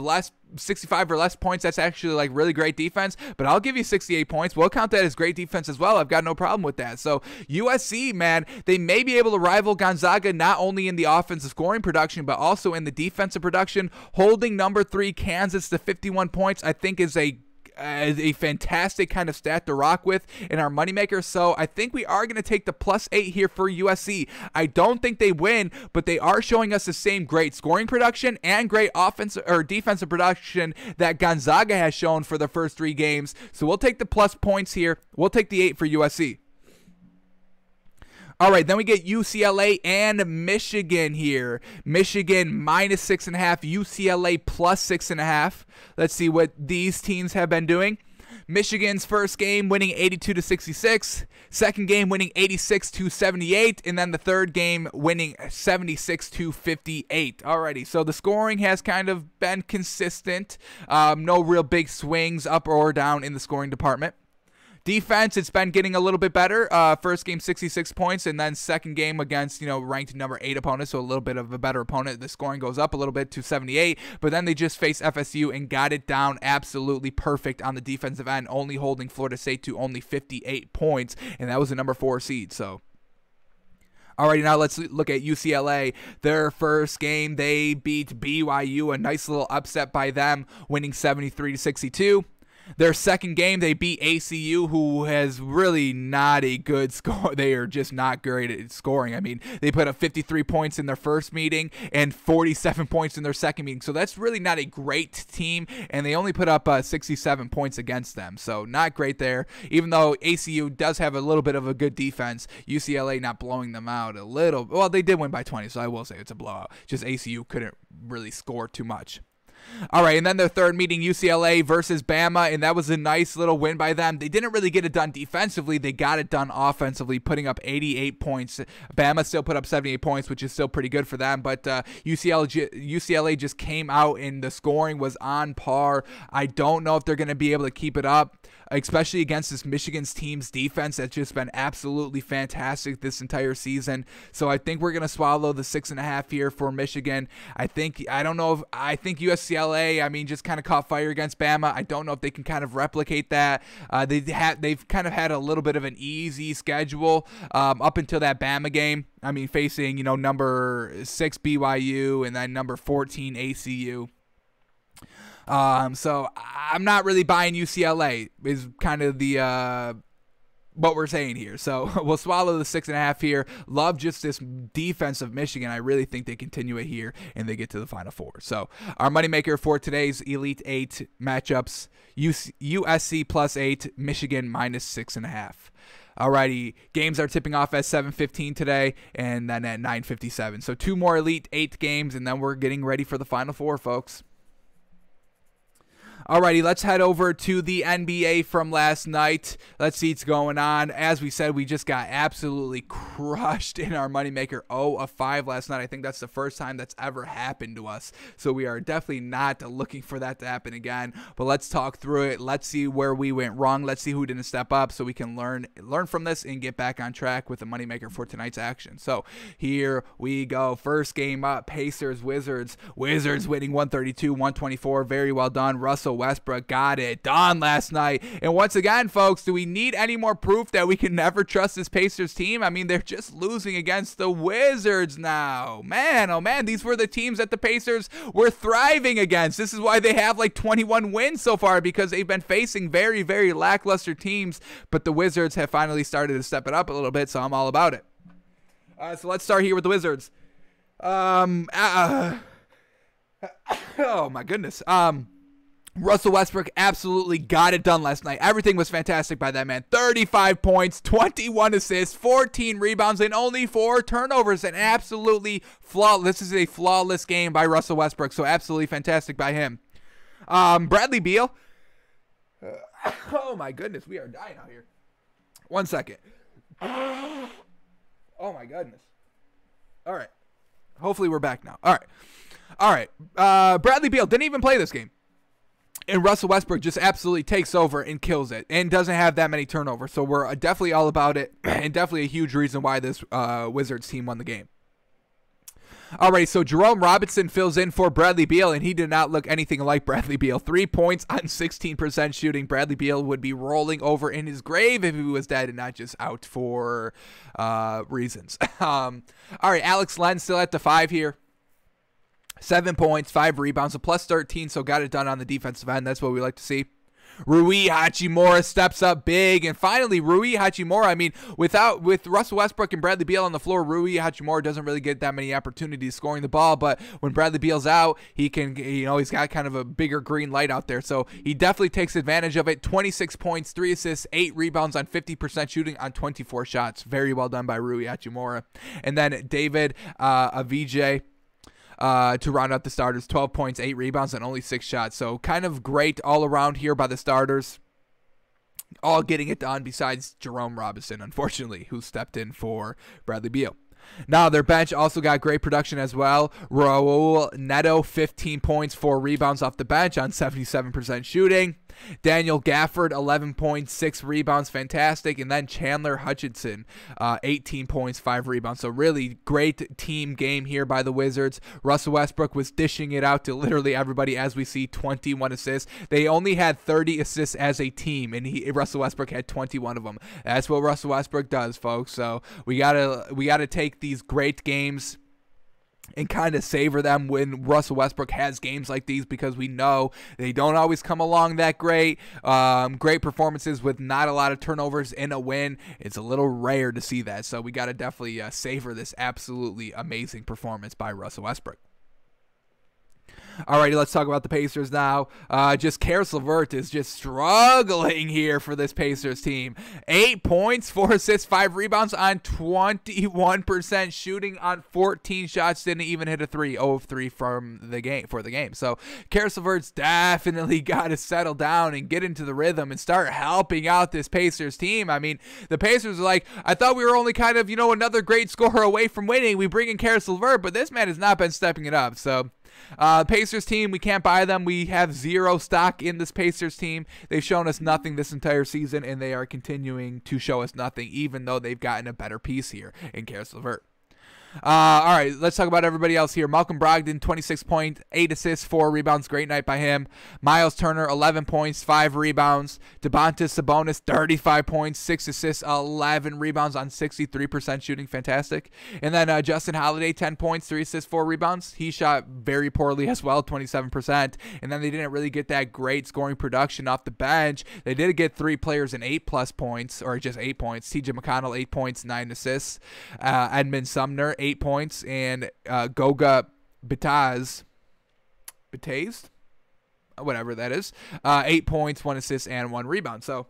or less points, that's actually like really great defense, but I'll give you 68 points. We'll count that as great defense as well. I've got no problem with that. So USC, man, they may be able to rival Gonzaga not only in the offensive scoring production, but also in the defensive production. Holding number 3 Kansas to 51 points, I think is a fantastic kind of stat to rock with in our moneymaker. So I think we are going to take the +8 here for USC. I don't think they win, but they are showing us the same great scoring production and great offensive or defensive production that Gonzaga has shown for the first 3 games. So we'll take the plus points here. We'll take the 8 for USC. All right, then we get UCLA and Michigan here. Michigan -6.5, UCLA +6.5. Let's see what these teams have been doing. Michigan's first game winning 82-66, second game winning 86-78, and then the third game winning 76-58. Alrighty, so the scoring has kind of been consistent. No real big swings up or down in the scoring department. Defense, it's been getting a little bit better. First game, 66 points, and then second game against, ranked number 8 opponents, so a little bit of a better opponent. The scoring goes up a little bit to 78, but then they just faced FSU and got it down absolutely perfect on the defensive end, only holding Florida State to only 58 points, and that was the number 4 seed, so... Alrighty, now let's look at UCLA. Their first game, they beat BYU, a nice little upset by them, winning 73-62. Their second game, they beat ACU, who has really not a good score. They are just not great at scoring. I mean, they put up 53 points in their first meeting and 47 points in their second meeting. So that's really not a great team, and they only put up 67 points against them. So not great there. Even though ACU does have a little bit of a good defense, UCLA not blowing them out a little. Well, they did win by 20, so I will say it's a blowout. Just ACU couldn't really score too much. All right, and then their third meeting, UCLA versus Bama, and that was a nice little win by them. They didn't really get it done defensively. They got it done offensively, putting up 88 points. Bama still put up 78 points, which is still pretty good for them, but UCLA just came out, and the scoring was on par. I don't know if they're going to be able to keep it up. especially against this Michigan's team's defense that's just been absolutely fantastic this entire season. So I think we're going to swallow the 6.5 here for Michigan. I think UCLA, I mean, just kind of caught fire against Bama. I don't know if they can kind of replicate that. They've kind of had a little bit of an easy schedule up until that Bama game. I mean, facing, number 6 BYU and then number 14 ACU. So I'm not really buying UCLA is kind of the what we're saying here. So we'll swallow the 6.5 here. Love just this defense of Michigan. I really think they continue it here and they get to the Final Four. So our moneymaker for today's Elite 8 matchups, USC +8, Michigan -6.5. Alrighty, games are tipping off at 7:15 today and then at 9:57. So 2 more Elite 8 games and then we're getting ready for the Final Four, folks. Alrighty, let's head over to the NBA from last night. Let's see what's going on. As we said, we just got absolutely crushed in our moneymaker 0 of 5 last night. I think that's the first time that's ever happened to us. So we are definitely not looking for that to happen again. But let's talk through it. Let's see where we went wrong. Let's see who didn't step up so we can learn from this and get back on track with the moneymaker for tonight's action. So here we go. First game up, Pacers, Wizards. Wizards winning 132-124. Very well done. Russell Westbrook got it done last night. And once again, folks, do we need any more proof that we can never trust this Pacers team? I mean, they're just losing against the Wizards now. Man, oh man, these were the teams that the Pacers were thriving against. This is why they have like 21 wins so far, because they've been facing very, very lackluster teams. But the Wizards have finally started to step it up a little bit, so I'm all about it. So let's start here with the Wizards. Oh my goodness. Russell Westbrook absolutely got it done last night. Everything was fantastic by that man. 35 points, 21 assists, 14 rebounds, and only 4 turnovers. And absolutely flawless. This is a flawless game by Russell Westbrook, so absolutely fantastic by him. Bradley Beal. Oh my goodness, we are dying out here. 1 second. Oh my goodness. All right. Hopefully we're back now. All right. Bradley Beal didn't even play this game. And Russell Westbrook just absolutely takes over and kills it and doesn't have that many turnovers. So we're definitely all about it and definitely a huge reason why this Wizards team won the game. All right, so Jerome Robinson fills in for Bradley Beal, and he did not look anything like Bradley Beal. 3 points on 16% shooting. Bradley Beal would be rolling over in his grave if he was dead and not just out for reasons. All right, Alex Len still at the 5 here. 7 points, 5 rebounds, a +13, so got it done on the defensive end. That's what we like to see. Rui Hachimura steps up big, and finally Rui Hachimura, I mean, with Russell Westbrook and Bradley Beal on the floor, Rui Hachimura doesn't really get that many opportunities scoring the ball, but when Bradley Beal's out, he can, he's got kind of a bigger green light out there, so he definitely takes advantage of it. 26 points, 3 assists, 8 rebounds on 50% shooting on 24 shots. Very well done by Rui Hachimura. And then David Avicii, to round out the starters, 12 points, 8 rebounds, and only 6 shots. So kind of great all around here by the starters. All getting it done besides Jerome Robinson, unfortunately, who stepped in for Bradley Beal. Now, their bench also got great production as well. Raul Neto, 15 points, 4 rebounds off the bench on 77% shooting. Daniel Gafford, 11 points, 6 rebounds, fantastic. And then Chandler Hutchinson, 18 points, 5 rebounds. So really great team game here by the Wizards. Russell Westbrook was dishing it out to literally everybody, as we see, 21 assists. They only had 30 assists as a team, and Russell Westbrook had 21 of them. That's what Russell Westbrook does, folks. So we gotta take these great games and kind of savor them when Russell Westbrook has games like these, because we know they don't always come along that great. Great performances with not a lot of turnovers in a win. It's a little rare to see that, so we got to definitely savor this absolutely amazing performance by Russell Westbrook. Alrighty, let's talk about the Pacers now. Just Karis LeVert is just struggling here for this Pacers team. 8 points, 4 assists, 5 rebounds on 21% shooting on 14 shots. Didn't even hit a 3. 0 of 3 for the game. So Karis LeVert's definitely got to settle down and get into the rhythm and start helping out this Pacers team. I mean, the Pacers are like, I thought we were only kind of, another great scorer away from winning. We bring in Karis LeVert, but this man has not been stepping it up. So Pacers team, we can't buy them. We have zero stock in this Pacers team. They've shown us nothing this entire season, and they are continuing to show us nothing, even though they've gotten a better piece here in Karis LeVert. All right, let's talk about everybody else here. Malcolm Brogdon, 26 points, 8 assists, 4 rebounds. Great night by him. Miles Turner, 11 points, 5 rebounds. Domantas Sabonis, 35 points, 6 assists, 11 rebounds on 63% shooting. Fantastic. And then Justin Holiday, 10 points, 3 assists, 4 rebounds. He shot very poorly as well, 27%. And then they didn't really get that great scoring production off the bench. They did get 3 players in 8+ points, or just 8 points. TJ McConnell, 8 points, 9 assists. Edmund Sumner, 8 points, and Goga Bitadze, whatever that is, 8 points, 1 assist, and 1 rebound. So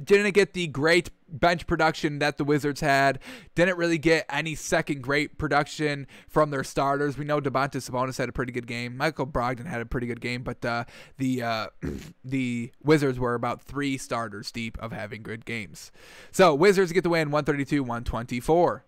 didn't get the great bench production that the Wizards had. Didn't really get any second great production from their starters. We know Domantas Sabonis had a pretty good game. Michael Brogdon had a pretty good game, but the Wizards were about 3 starters deep of having good games. So Wizards get the win, 132-124.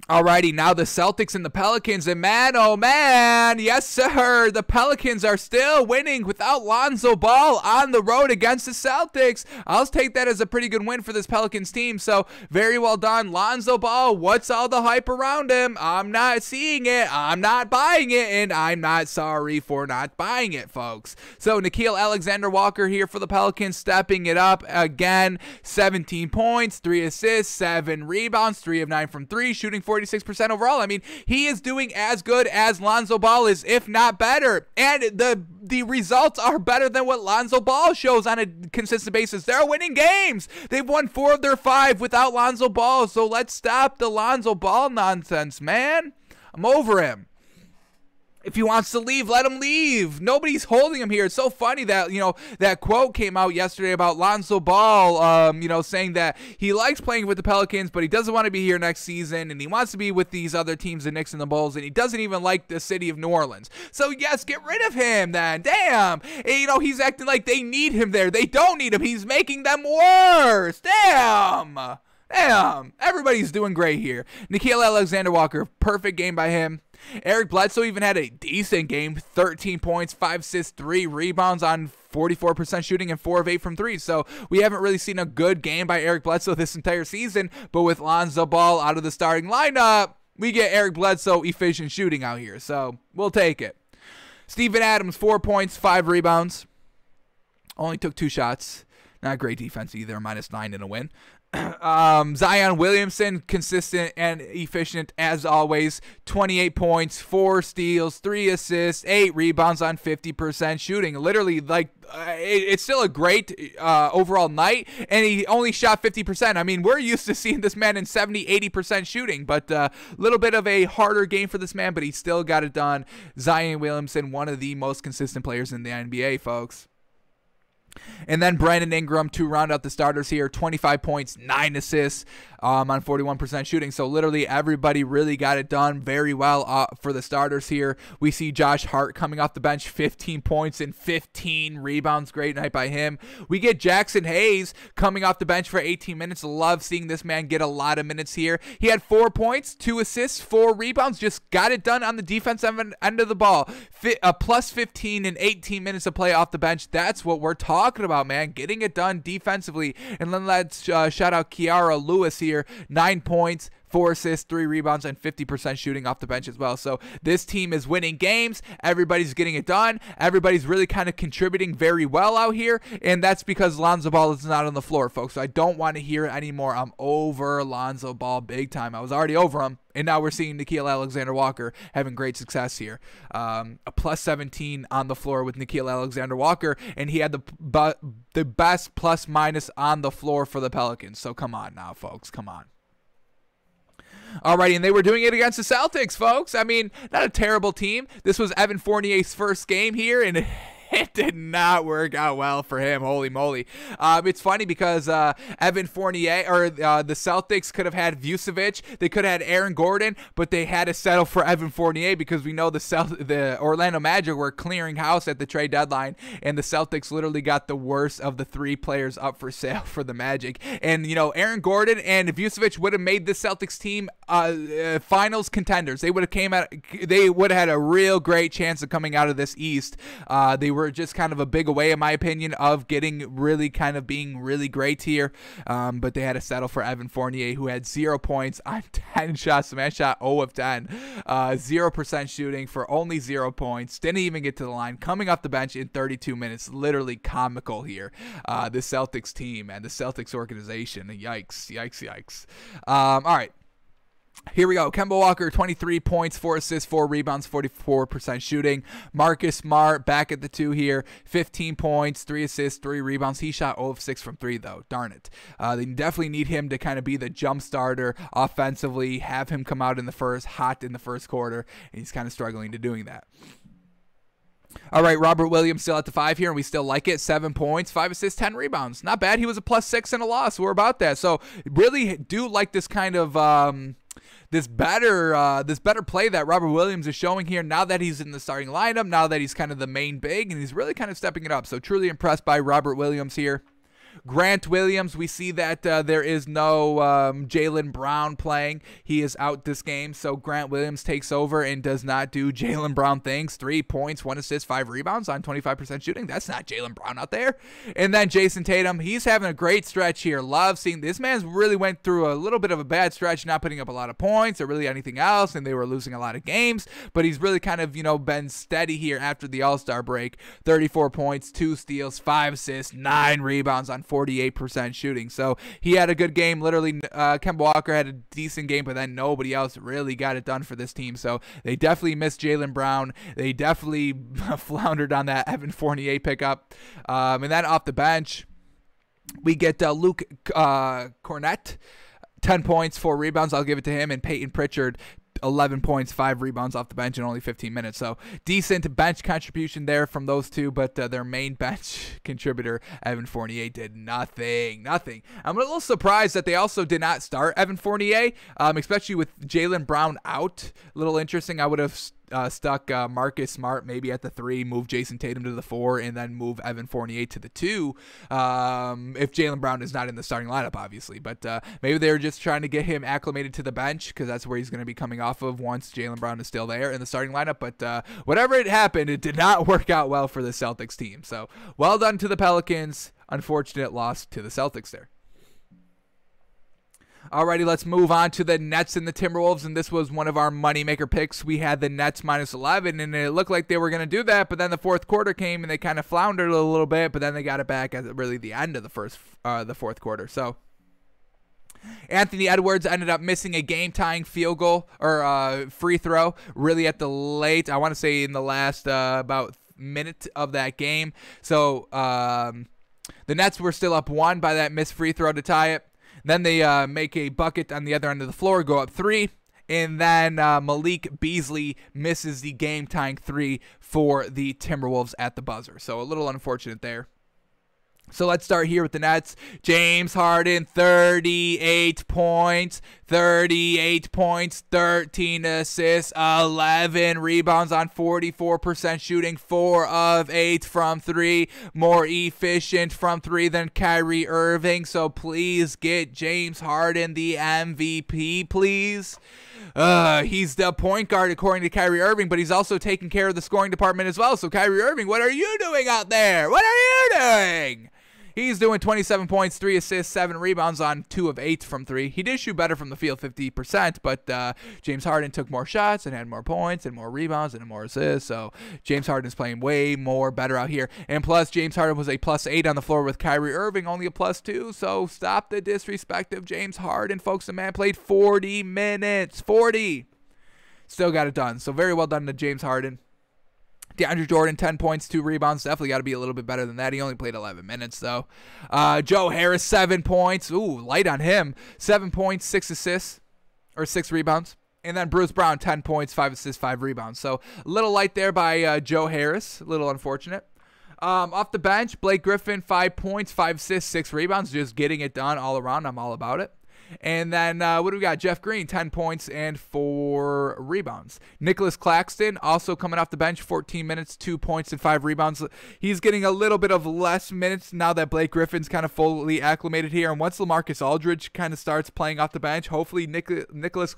Alrighty, now the Celtics and the Pelicans, and man, oh man, yes sir, the Pelicans are still winning without Lonzo Ball on the road against the Celtics. I'll take that as a pretty good win for this Pelicans team, so very well done. Lonzo Ball, what's all the hype around him? I'm not seeing it, I'm not buying it, and I'm not sorry for not buying it, folks. So Nickeil Alexander-Walker here for the Pelicans, stepping it up again, 17 points, 3 assists, 7 rebounds, 3 of 9 from 3, shooting 46% overall. I mean, he is doing as good as Lonzo Ball is, if not better. And the results are better than what Lonzo Ball shows on a consistent basis. They're winning games. They've won 4 of their 5 without Lonzo Ball. So let's stop the Lonzo Ball nonsense, man. I'm over him. If he wants to leave, let him leave. Nobody's holding him here. It's so funny that, that quote came out yesterday about Lonzo Ball, saying that he likes playing with the Pelicans, but he doesn't want to be here next season, and he wants to be with these other teams, the Knicks and the Bulls, and he doesn't even like the city of New Orleans. So, yes, get rid of him then. Damn. And, he's acting like they need him there. They don't need him. He's making them worse. Damn. Everybody's doing great here. Nickeil Alexander-Walker, perfect game by him. Eric Bledsoe even had a decent game, 13 points, 5 assists, 3 rebounds on 44% shooting and 4 of 8 from 3. So we haven't really seen a good game by Eric Bledsoe this entire season, but with Lonzo Ball out of the starting lineup, we get Eric Bledsoe efficient shooting out here. So we'll take it. Steven Adams, 4 points, 5 rebounds. Only took 2 shots. Not great defense either, -9 in a win. Zion Williamson, consistent and efficient as always, 28 points, 4 steals, 3 assists, 8 rebounds on 50% shooting. Literally, it's still a great overall night, and he only shot 50%. I mean, we're used to seeing this man in 70, 80% shooting, but a little bit of a harder game for this man, but he still got it done. Zion Williamson, one of the most consistent players in the NBA, folks. And then Brandon Ingram to round out the starters here, 25 points, 9 assists on 41% shooting. So literally everybody really got it done very well for the starters here. We see Josh Hart coming off the bench, 15 points and 15 rebounds. Great night by him. We get Jackson Hayes coming off the bench for 18 minutes. Love seeing this man get a lot of minutes here. He had 4 points, 2 assists, 4 rebounds. Just got it done on the defensive end of the ball. Plus 15 and 18 minutes of play off the bench. That's what we're talking about, man. Getting it done defensively. And then let's shout out Kiara Lewis here. 9 points, 4 assists, 3 rebounds, and 50% shooting off the bench as well. So this team is winning games. Everybody's getting it done. Everybody's really kind of contributing very well out here, and that's because Lonzo Ball is not on the floor, folks. So I don't want to hear it anymore. I'm over Lonzo Ball big time. I was already over him, and now we're seeing Nickeil Alexander-Walker having great success here. A plus 17 on the floor with Nickeil Alexander-Walker, and he had the best plus-minus on the floor for the Pelicans. So come on now, folks. Come on. Alrighty, and they were doing it against the Celtics, folks. I mean, not a terrible team. This was Evan Fournier's first game here, and it did not work out well for him. Holy moly. It's funny because Evan Fournier, or the Celtics could have had Vucevic. They could have had Aaron Gordon, but they had to settle for Evan Fournier because we know the Orlando Magic were clearing house at the trade deadline, and the Celtics literally got the worst of the 3 players up for sale for the Magic. And, Aaron Gordon and Vucevic would have made this Celtics team finals contenders. They would have had a real great chance of coming out of this East. They were just kind of a big away, in my opinion, of getting really kind of being really great here. But they had to settle for Evan Fournier, who had 0 points on 10 shots. The man shot 0 of 10. 0% shooting for only 0 points. Didn't even get to the line. Coming off the bench in 32 minutes. Literally comical here. The Celtics team and the Celtics organization. Yikes, yikes, yikes. All right. Here we go. Campbell Walker, 23 points, 4 assists, 4 rebounds, 44% shooting. Marcus Smart back at the 2 here, 15 points, 3 assists, 3 rebounds. He shot 0 of 6 from 3, though. Darn it. They definitely need him to kind of be the jump starter offensively, have him come out hot in the first quarter, and he's kind of struggling to doing that. All right, Robert Williams still at the 5 here, and we still like it. 7 points, 5 assists, 10 rebounds. Not bad. He was a +6 in a loss. We're about that. So really do like this kind of this better play that Robert Williams is showing here now that he's in the starting lineup, now that he's kind of the main big, and he's really kind of stepping it up. So truly impressed by Robert Williams here. Grant Williams, we see that there is no Jaylen Brown playing. He is out this game, so Grant Williams takes over and does not do Jaylen Brown things. 3 points, 1 assist, 5 rebounds on 25% shooting. That's not Jaylen Brown out there. And then Jason Tatum, he's having a great stretch here. Love seeing this man's really went through a little bit of a bad stretch, not putting up a lot of points or really anything else, and they were losing a lot of games, but he's really kind of, been steady here after the All-Star break. 34 points, 2 steals, 5 assists, 9 rebounds on 48% shooting. So he had a good game. Literally, Kemba Walker had a decent game, but then nobody else really got it done for this team. So they definitely missed Jaylen Brown. They definitely floundered on that Evan Fournier pickup. And then off the bench, we get Luke Cornett, 10 points, 4 rebounds. I'll give it to him. And Peyton Pritchard, 11 points, 5 rebounds off the bench in only 15 minutes. So decent bench contribution there from those two, but their main bench contributor, Evan Fournier, did nothing. I'm a little surprised that they also did not start Evan Fournier, especially with Jaylen Brown out. A little interesting. I would have stuck Marcus Smart maybe at the 3, move Jason Tatum to the 4, and then move Evan Fournier to the 2 if Jaylen Brown is not in the starting lineup, obviously. But maybe they were just trying to get him acclimated to the bench because that's where he's going to be coming off of once Jaylen Brown is still there in the starting lineup. But whatever it happened, it did not work out well for the Celtics team. So well done to the Pelicans. Unfortunate loss to the Celtics there. Alrighty, let's move on to the Nets and the Timberwolves, and this was one of our moneymaker picks. We had the Nets -11, and it looked like they were going to do that, but then the fourth quarter came, and they kind of floundered a little bit, but then they got it back at really the end of the fourth quarter. So Anthony Edwards ended up missing a game-tying field goal or free throw really at the late, I want to say in the last about minute of that game. So the Nets were still up 1 by that missed free throw to tie it. Then they make a bucket on the other end of the floor, go up 3, and then Malik Beasley misses the game-tying 3 for the Timberwolves at the buzzer. So a little unfortunate there. So let's start here with the Nets. James Harden, 38 points, 13 assists, 11 rebounds on 44% shooting, 4 of 8 from 3, more efficient from 3 than Kyrie Irving. So please get James Harden the MVP, plees. He's the point guard according to Kyrie Irving, but he's also taking care of the scoring department as well. So Kyrie Irving, what are you doing out there? What are you doing? He's doing 27 points, 3 assists, 7 rebounds on 2 of 8 from 3. He did shoot better from the field, 50%, but James Harden took more shots and had more points and more rebounds and more assists. So James Harden is playing way more better out here. And plus, James Harden was a +8 on the floor with Kyrie Irving, only a +2. So stop the disrespect of James Harden, folks. The man played 40 minutes. 40. Still got it done. So very well done to James Harden. DeAndre Jordan, 10 points, 2 rebounds. Definitely got to be a little bit better than that. He only played 11 minutes, though. Joe Harris, 7 points. Ooh, light on him. 7 points, 6 assists, or 6 rebounds. And then Bruce Brown, 10 points, 5 assists, 5 rebounds. So a little light there by Joe Harris. A little unfortunate. Off the bench, Blake Griffin, 5 points, 5 assists, 6 rebounds, just getting it done all around. I'm all about it. And then what do we got? Jeff Green, 10 points and 4 rebounds. Nicholas Claxton, also coming off the bench, 14 minutes, 2 points and 5 rebounds. He's getting a little bit of less minutes now that Blake Griffin's kind of fully acclimated here. And once LaMarcus Aldridge kind of starts playing off the bench, hopefully Nicholas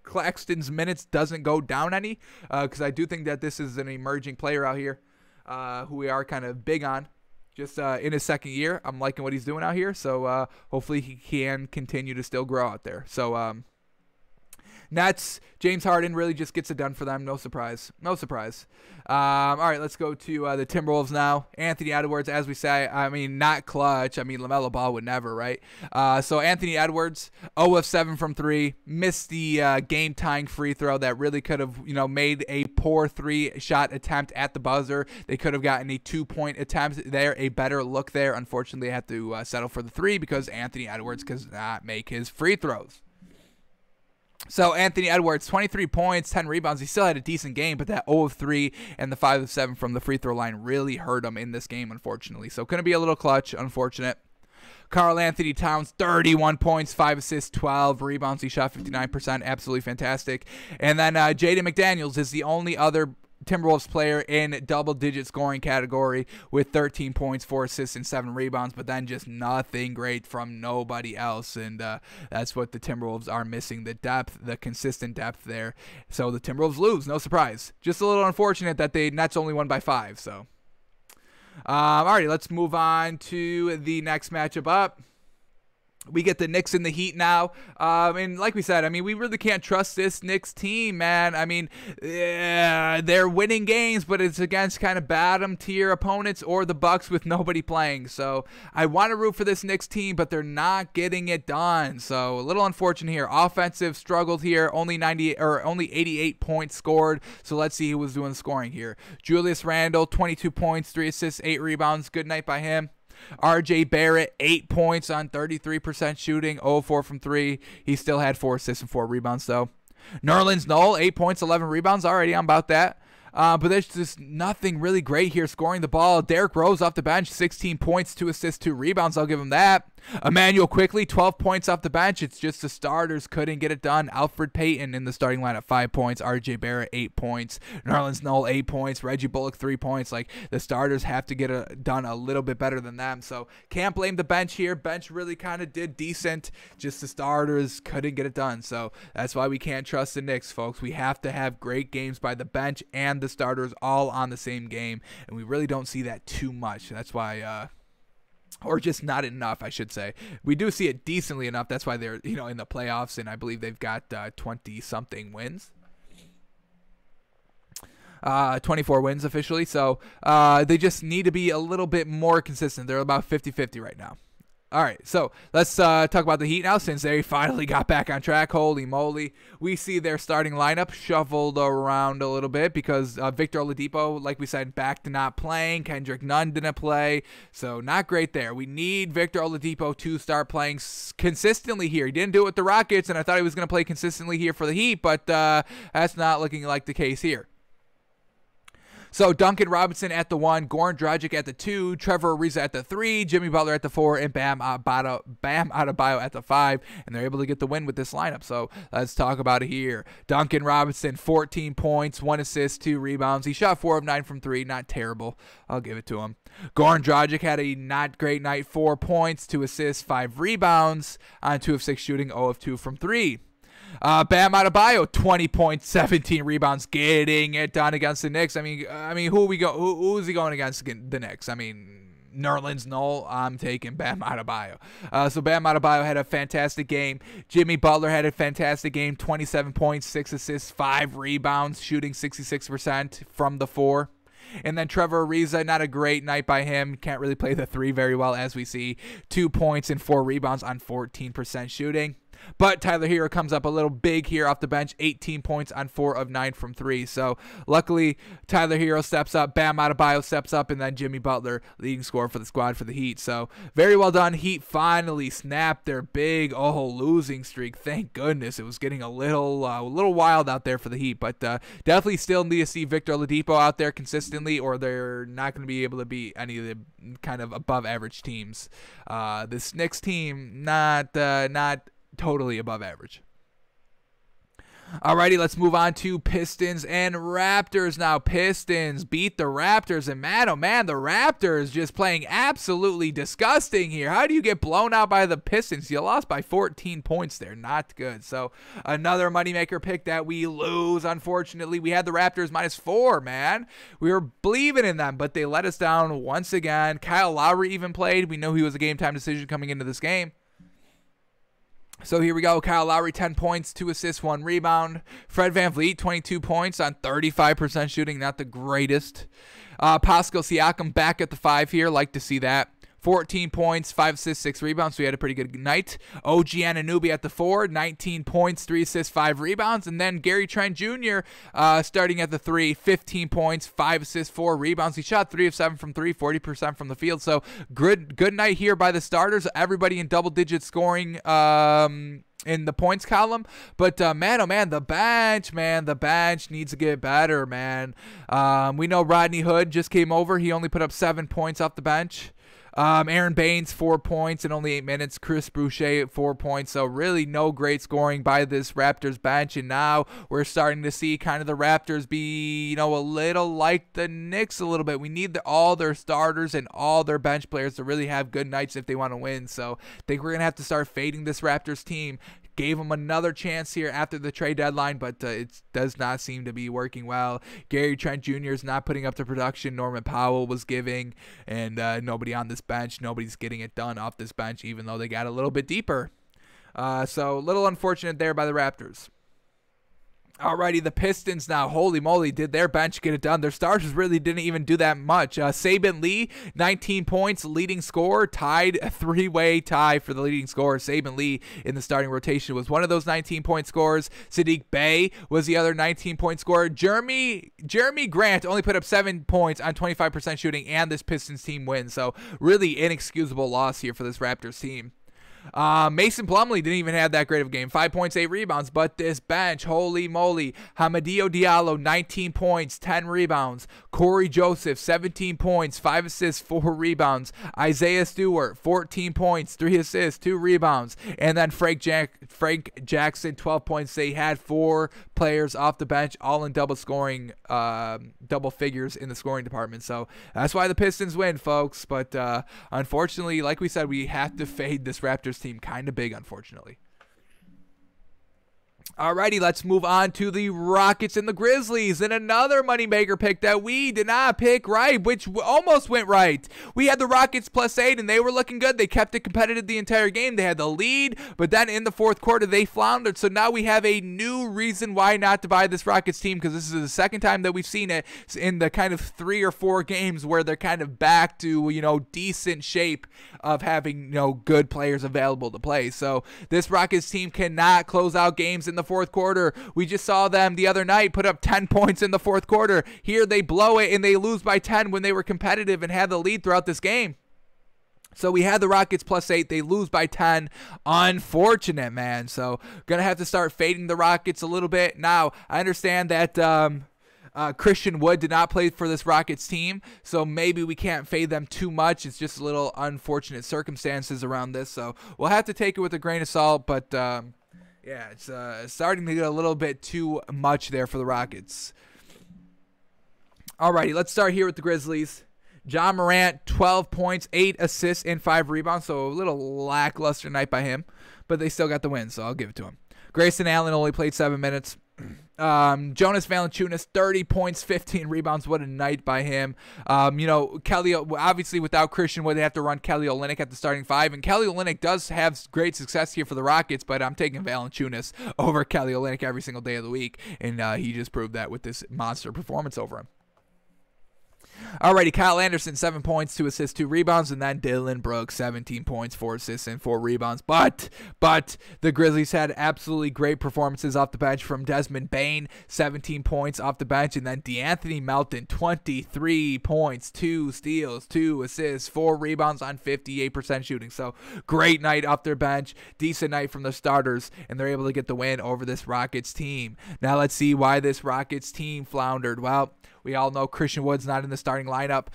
Claxton's minutes doesn't go down any, because I do think that this is an emerging player out here who we are kind of big on. Just in his second year, I'm liking what he's doing out here. So hopefully he can continue to still grow out there. So Nets, James Harden really just gets it done for them. No surprise. No surprise. All right, let's go to the Timberwolves now. Anthony Edwards, as we say, I mean, not clutch. I mean, LaMelo Ball would never, right? So Anthony Edwards, 0 of 7 from 3. Missed the game-tying free throw that really could have, made a poor 3-shot attempt at the buzzer. They could have gotten a 2-point attempt there, a better look there. Unfortunately, they had to settle for the 3 because Anthony Edwards could not make his free throws. So Anthony Edwards, 23 points, 10 rebounds. He still had a decent game, but that 0 of 3 and the 5 of 7 from the free throw line really hurt him in this game, unfortunately. So going to be a little clutch, unfortunate. Karl Anthony Towns, 31 points, 5 assists, 12 rebounds. He shot 59%, absolutely fantastic. And then Jaden McDaniels is the only other Timberwolves player in double-digit scoring category with 13 points, 4 assists, and 7 rebounds, but then just nothing great from nobody else, and that's what the Timberwolves are missing, the depth, the consistent depth there. So the Timberwolves lose, no surprise. Just a little unfortunate that the Nets only won by 5, so. Alrighty, let's move on to the next matchup up. We get the Knicks and the Heat now. And like we said, I mean, we really can't trust this Knicks team, man. I mean, they're winning games, but it's against kind of bottom tier opponents or the Bucks with nobody playing. So I want to root for this Knicks team, but they're not getting it done. So a little unfortunate here. Offensive struggled here. Only 88 points scored. So let's see who was doing the scoring here. Julius Randle, 22 points, 3 assists, 8 rebounds. Good night by him. RJ Barrett, 8 points on 33% shooting, 0-4 from 3. He still had 4 assists and 4 rebounds, though. Nerlens Noel, 8 points, 11 rebounds. Already, I'm about that. But there's just nothing really great here scoring the ball. Derrick Rose off the bench, 16 points, 2 assists, 2 rebounds. I'll give him that. Emmanuel Quickly, 12 points off the bench. It's just the starters couldn't get it done. Alfred Payton in the starting lineup, 5 points. RJ Barrett, 8 points. Nerlens Noel, 8 points. Reggie Bullock, 3 points. Like, the starters have to get it done a little bit better than them. So, can't blame the bench here. Bench really kind of did decent. Just the starters couldn't get it done. So, that's why we can't trust the Knicks, folks. We have to have great games by the bench and the starters all on the same game. And we really don't see that too much. That's why... or just not enough, I should say. We do see it decently enough. That's why they're, in the playoffs, and I believe they've got 20-something wins. 24 wins officially. So they just need to be a little bit more consistent. They're about 50-50 right now. All right, so let's talk about the Heat now since they finally got back on track. Holy moly. We see their starting lineup shuffled around a little bit because Victor Oladipo, like we said, back to not playing. Kendrick Nunn didn't play, so not great there. We need Victor Oladipo to start playing consistently here. He didn't do it with the Rockets, and I thought he was going to play consistently here for the Heat, but that's not looking like the case here. So Duncan Robinson at the 1, Goran Dragic at the 2, Trevor Ariza at the 3, Jimmy Butler at the 4, and Bam Adebayo at the 5, and they're able to get the win with this lineup. So let's talk about it here. Duncan Robinson, 14 points, 1 assist, 2 rebounds. He shot 4 of 9 from 3, not terrible. I'll give it to him. Goran Dragic had a not great night, 4 points, 2 assists, 5 rebounds on 2 of 6 shooting, 0 of 2 from 3. Bam Adebayo, 20 points, 17 rebounds, getting it done against the Knicks. I mean, who's he going against the Knicks? I mean, Nerlens Noel. I'm taking Bam Adebayo. So Bam Adebayo had a fantastic game. Jimmy Butler had a fantastic game, 27 points, 6 assists, 5 rebounds, shooting 66% from the 4. And then Trevor Ariza, not a great night by him. Can't really play the 3 very well, as we see. 2 points and 4 rebounds on 14% shooting. But Tyler Hero comes up a little big here off the bench, 18 points on 4 of 9 from 3. So luckily, Tyler Hero steps up, Bam Adebayo steps up, and then Jimmy Butler, leading scorer for the squad for the Heat. So very well done. Heat finally snapped their big losing streak. Thank goodness. It was getting a little wild out there for the Heat, but definitely still need to see Victor Oladipo out there consistently, or they're not going to be able to beat any of the kind of above average teams. This Knicks team, not totally above average. Alrighty, let's move on to Pistons and Raptors now. Pistons beat the Raptors, and man, oh man, the Raptors just playing absolutely disgusting here. How do you get blown out by the Pistons? You lost by 14 points there. Not good. So another moneymaker pick that we lose, unfortunately. We had the Raptors -4, man. We were believing in them, but they let us down once again. Kyle Lowry even played. We know he was a game-time decision coming into this game. So here we go. Kyle Lowry, 10 points, 2 assists, 1 rebound. Fred VanVleet, 22 points on 35% shooting. Not the greatest. Pascal Siakam back at the 5 here. Like to see that. 14 points, 5 assists, 6 rebounds. So we had a pretty good night. OG Anunoby at the 4, 19 points, 3 assists, 5 rebounds. And then Gary Trent Jr. Starting at the 3, 15 points, 5 assists, 4 rebounds. He shot 3 of 7 from 3, 40% from the field. So good night here by the starters. Everybody in double-digit scoring in the points column. But man, oh man, the bench needs to get better, man. We know Rodney Hood just came over. He only put up 7 points off the bench. Aaron Baines, 4 points in only 8 minutes. Chris Boucher, 4 points. So really no great scoring by this Raptors bench. And now we're starting to see kind of the Raptors be, a little like the Knicks a little bit. We need all their starters and all their bench players to really have good nights if they want to win. So I think we're going to have to start fading this Raptors team. Gave him another chance here after the trade deadline, but it does not seem to be working well. Gary Trent Jr. is not putting up the production Norman Powell was giving, and nobody on this bench, nobody's getting it done off this bench, even though they got a little bit deeper. So a little unfortunate there by the Raptors. Alrighty, the Pistons now. Holy moly, did their bench get it done? Their starters really didn't even do that much. Saben Lee, 19 points, leading scorer, tied a 3-way tie for the leading scorer. Saben Lee in the starting rotation was one of those 19-point scorers. Sadiq Bey was the other 19-point scorer. Jeremy Grant only put up 7 points on 25% shooting, and this Pistons team wins. So really inexcusable loss here for this Raptors team. Mason Plumlee didn't even have that great of a game. 5 points, 8 rebounds. But this bench, holy moly. Hamadio Diallo, 19 points, 10 rebounds. Corey Joseph, 17 points, 5 assists, 4 rebounds. Isaiah Stewart, 14 points, 3 assists, 2 rebounds. And then Frank Jackson, 12 points. They had 4 players off the bench, all in double figures in the scoring department. So that's why the Pistons win, folks. But unfortunately, like we said, we have to fade this Raptors team kind of big, unfortunately. Alrighty, let's move on to the Rockets and the Grizzlies, and another moneymaker pick that we did not pick right, which almost went right. We had the Rockets +8, and they were looking good. They kept it competitive the entire game. They had the lead, but then in the fourth quarter, they floundered. So now we have a new reason why not to buy this Rockets team, because this is the second time that we've seen it in the kind of 3 or 4 games where they're kind of back to, decent shape of having, good players available to play. So this Rockets team cannot close out games in the fourth quarter. We just saw them the other night put up 10 points in the fourth quarter. Here they blow it and they lose by 10 when they were competitive and had the lead throughout this game. So we had the Rockets +8. They lose by 10. Unfortunate, man. So going to have to start fading the Rockets a little bit. Now, I understand that Christian Wood did not play for this Rockets team, so maybe we can't fade them too much. It's just a little unfortunate circumstances around this. So we'll have to take it with a grain of salt, but yeah, it's starting to get a little bit too much there for the Rockets. Alrighty, let's start here with the Grizzlies. John Morant, 12 points, 8 assists, and 5 rebounds. So a little lackluster night by him, but they still got the win, so I'll give it to him. Grayson Allen only played 7 minutes. Jonas Valanciunas, 30 points, 15 rebounds. What a night by him. Kelly, obviously without Christian Wood, they have to run Kelly Olynyk at the starting 5, and Kelly Olynyk does have great success here for the Rockets, but I'm taking Valanciunas over Kelly Olynyk every single day of the week, and he just proved that with this monster performance over him. Alrighty, Kyle Anderson, 7 points, 2 assists, 2 rebounds, and then Dylan Brooks, 17 points, 4 assists, and 4 rebounds. But the Grizzlies had absolutely great performances off the bench from Desmond Bane, 17 points off the bench, and then DeAnthony Melton, 23 points, 2 steals, 2 assists, 4 rebounds on 58% shooting. So great night off their bench, decent night from the starters, and they're able to get the win over this Rockets team. Now let's see why this Rockets team floundered. Well, we all know Christian Wood's not in the starting lineup.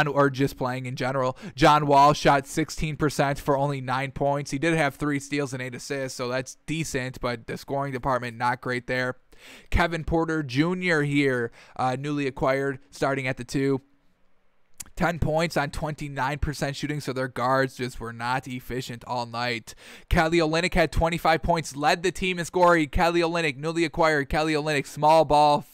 Or just playing in general. John Wall shot 16% for only 9 points. He did have 3 steals and 8 assists, so that's decent, but the scoring department not great there. Kevin Porter Jr. here, newly acquired, starting at the 2. 10 points on 29% shooting, so their guards just were not efficient all night. Kelly Olynyk had 25 points, led the team in scoring. Kelly Olynyk, newly acquired Kelly Olynyk, small ball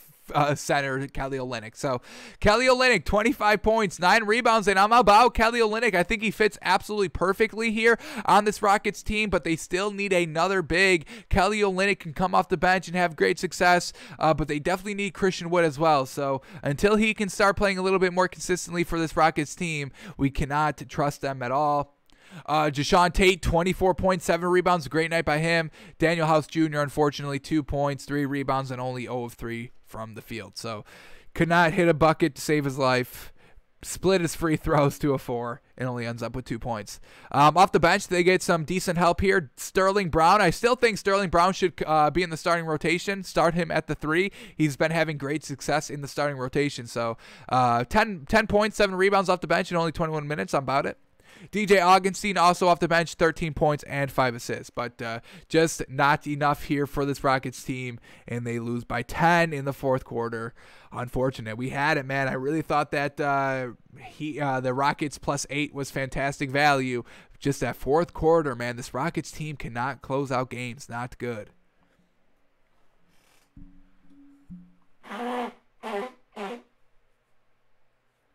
center, Kelly Olynyk. So Kelly Olynyk, 25 points, 9 rebounds, and I'm about Kelly Olynyk. I think he fits absolutely perfectly here on this Rockets team, but they still need another big. Kelly Olynyk can come off the bench and have great success, but they definitely need Christian Wood as well. So until he can start playing a little bit more consistently for this Rockets team, we cannot trust them at all. Deshaun Tate, 24.7 rebounds. Great night by him. Daniel House Jr., unfortunately, 2 points, 3 rebounds, and only 0 of 3 from the field. So could not hit a bucket to save his life. Split his free throws to a 4 and only ends up with 2 points. Off the bench, they get some decent help here. Sterling Brown. I still think Sterling Brown should be in the starting rotation. Start him at the 3. He's been having great success in the starting rotation. So 10 points, 7 rebounds off the bench in only 21 minutes. I'm about it. DJ Augustine also off the bench, 13 points and 5 assists, but just not enough here for this Rockets team, and they lose by 10 in the fourth quarter. Unfortunate. We had it, man. I really thought that the Rockets +8 was fantastic value. Just that fourth quarter, man, this Rockets team cannot close out games. Not good.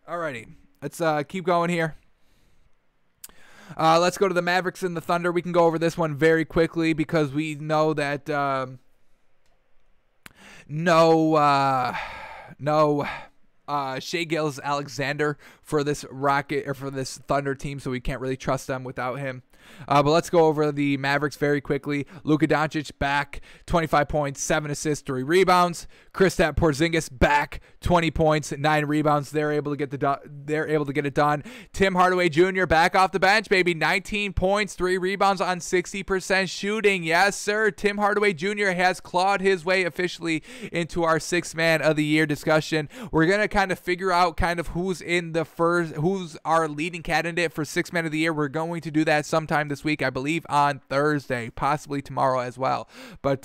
Alrighty, let's keep going here. Let's go to the Mavericks and the Thunder. We can go over this one very quickly because we know that Shai Gilgeous-Alexander for this Thunder team, so we can't really trust them without him. But let's go over the Mavericks very quickly. Luka Doncic back, 25 points, 7 assists, 3 rebounds. Kristaps Porzingis back, 20 points, 9 rebounds. They're able to get it done. Tim Hardaway Jr. back off the bench, baby, 19 points, 3 rebounds on 60% shooting. Yes, sir. Tim Hardaway Jr. has clawed his way officially into our 6th man of the year discussion. We're gonna kind of figure out who's our leading candidate for 6th man of the year. We're going to do that sometime this week, I believe on Thursday, possibly tomorrow as well. But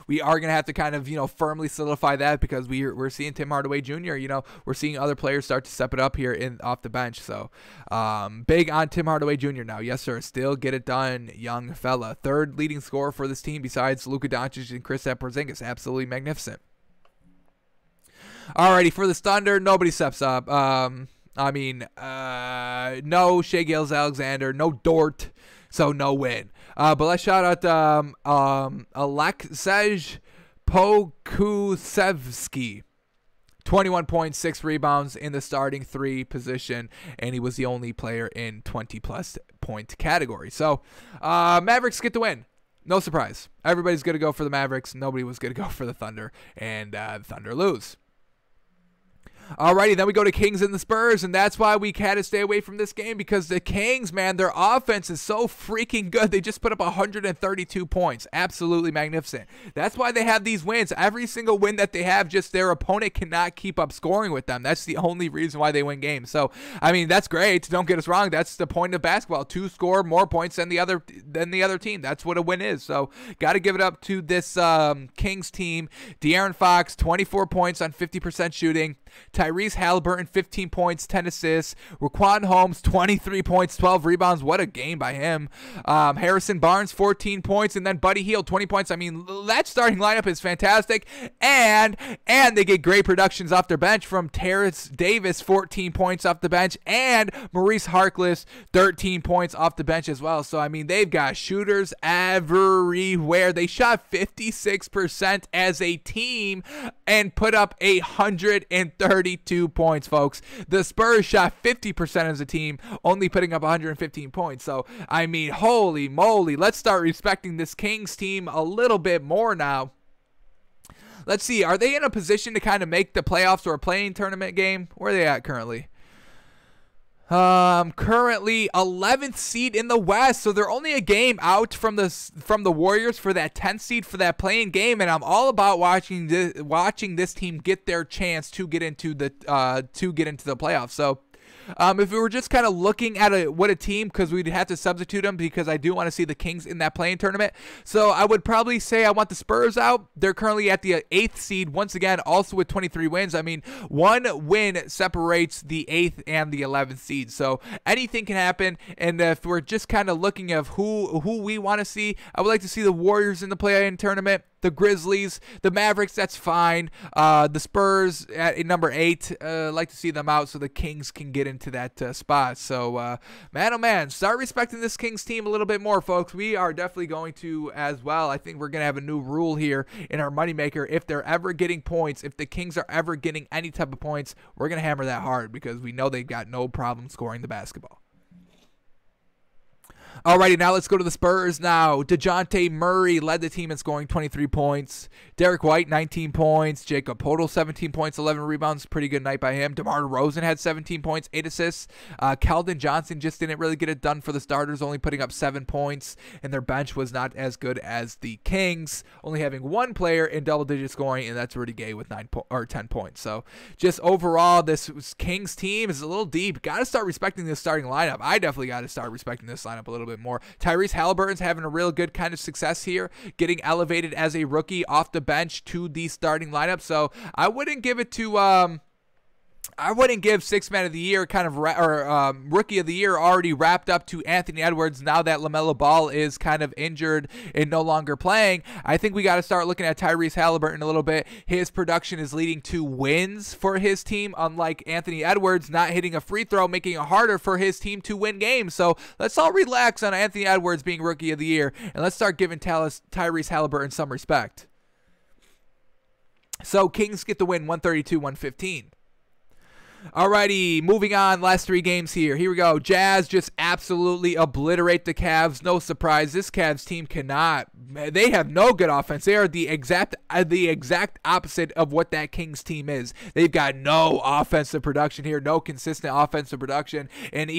we are going to have to kind of, firmly solidify that because we're seeing Tim Hardaway Jr., we're seeing other players start to step it up here off the bench. So big on Tim Hardaway Jr. now. Yes, sir. Still get it done, young fella. 3rd leading scorer for this team besides Luka Doncic and Kristaps Porzingis. Absolutely magnificent. Alrighty, for the Thunder, nobody steps up. No Shai Gilgeous-Alexander, no Dort, so no win. But let's shout out Aleksej Pokusevski. 21 points, 6 rebounds in the starting 3 position, and he was the only player in 20-plus point category. So Mavericks get the win. No surprise. Everybody's going to go for the Mavericks. Nobody was going to go for the Thunder, and the Thunder lose. Alrighty, then we go to Kings and the Spurs, and that's why we had to stay away from this game because the Kings, man, their offense is so freaking good. They just put up 132 points. Absolutely magnificent. That's why they have these wins. Every single win that they have, just their opponent cannot keep up scoring with them. That's the only reason why they win games. So, that's great. Don't get us wrong. That's the point of basketball, to score more points than the other team. That's what a win is. So, got to give it up to this Kings team. De'Aaron Fox, 24 points on 50% shooting. Tyrese Halliburton, 15 points, 10 assists. Raquan Holmes, 23 points, 12 rebounds. What a game by him. Harrison Barnes, 14 points. And then Buddy Hield, 20 points. That starting lineup is fantastic. And they get great productions off their bench from Terrence Davis, 14 points off the bench. And Maurice Harkless, 13 points off the bench as well. So, they've got shooters everywhere. They shot 56% as a team and put up 130 132 points, folks. The Spurs shot 50% as a team, only putting up 115 points. So, I mean, holy moly. Let's start respecting this Kings team a little bit more now. Let's see. Are they in a position to kind of make the playoffs or a playing tournament game? Where are they at currently? Currently 11th seed in the West, so they're only a game out from the Warriors for that 10th seed for that playing game, and I'm all about watching this team get their chance to get into the playoffs. So, if we were just kind of looking at what a team, because we'd have to substitute them because I do want to see the Kings in that playing tournament. So I would probably say I want the Spurs out. They're currently at the 8th seed once again, also with 23 wins. I mean, one win separates the 8th and the 11th seed. So anything can happen. And if we're just kind of looking at who we want to see, I would like to see the Warriors in the play-in tournament. The Grizzlies, the Mavericks, that's fine. The Spurs at number 8, like to see them out so the Kings can get into that spot. So, man, oh man, start respecting this Kings team a little bit more, folks. We are definitely going to as well. I think we're going to have a new rule here in our moneymaker. If they're ever getting points, if the Kings are ever getting any type of points, we're going to hammer that hard because we know they've got no problem scoring the basketball. Alrighty, now let's go to the Spurs now. DeJounte Murray led the team in scoring 23 points. Derek White, 19 points. Jacob Poeltl, 17 points, 11 rebounds. Pretty good night by him. DeMar DeRozan had 17 points, 8 assists. Keldon Johnson just didn't really get it done for the starters, only putting up 7 points. And their bench was not as good as the Kings, only having one player in double-digit scoring, and that's Rudy Gay with 10 points. So just overall, this Kings team is a little deep. Got to start respecting this starting lineup. I definitely got to start respecting this lineup a little bit more. Tyrese Halliburton's having a real good kind of success here, getting elevated as a rookie off the bench to the starting lineup. So I wouldn't give it to I wouldn't give Sixth Man of the Year Rookie of the Year already wrapped up to Anthony Edwards now that LaMelo Ball is kind of injured and no longer playing. I think we got to start looking at Tyrese Halliburton a little bit. His production is leading to wins for his team, unlike Anthony Edwards not hitting a free throw, making it harder for his team to win games. So let's all relax on Anthony Edwards being Rookie of the Year, and let's start giving Tyrese Halliburton some respect. So Kings get the win 132-115. Alrighty, moving on, last 3 games here. Here we go. Jazz just absolutely obliterate the Cavs. No surprise. This Cavs team cannot. They have no good offense. They are the exact opposite of what that Kings team is. They've got no offensive production here, no consistent offensive production, and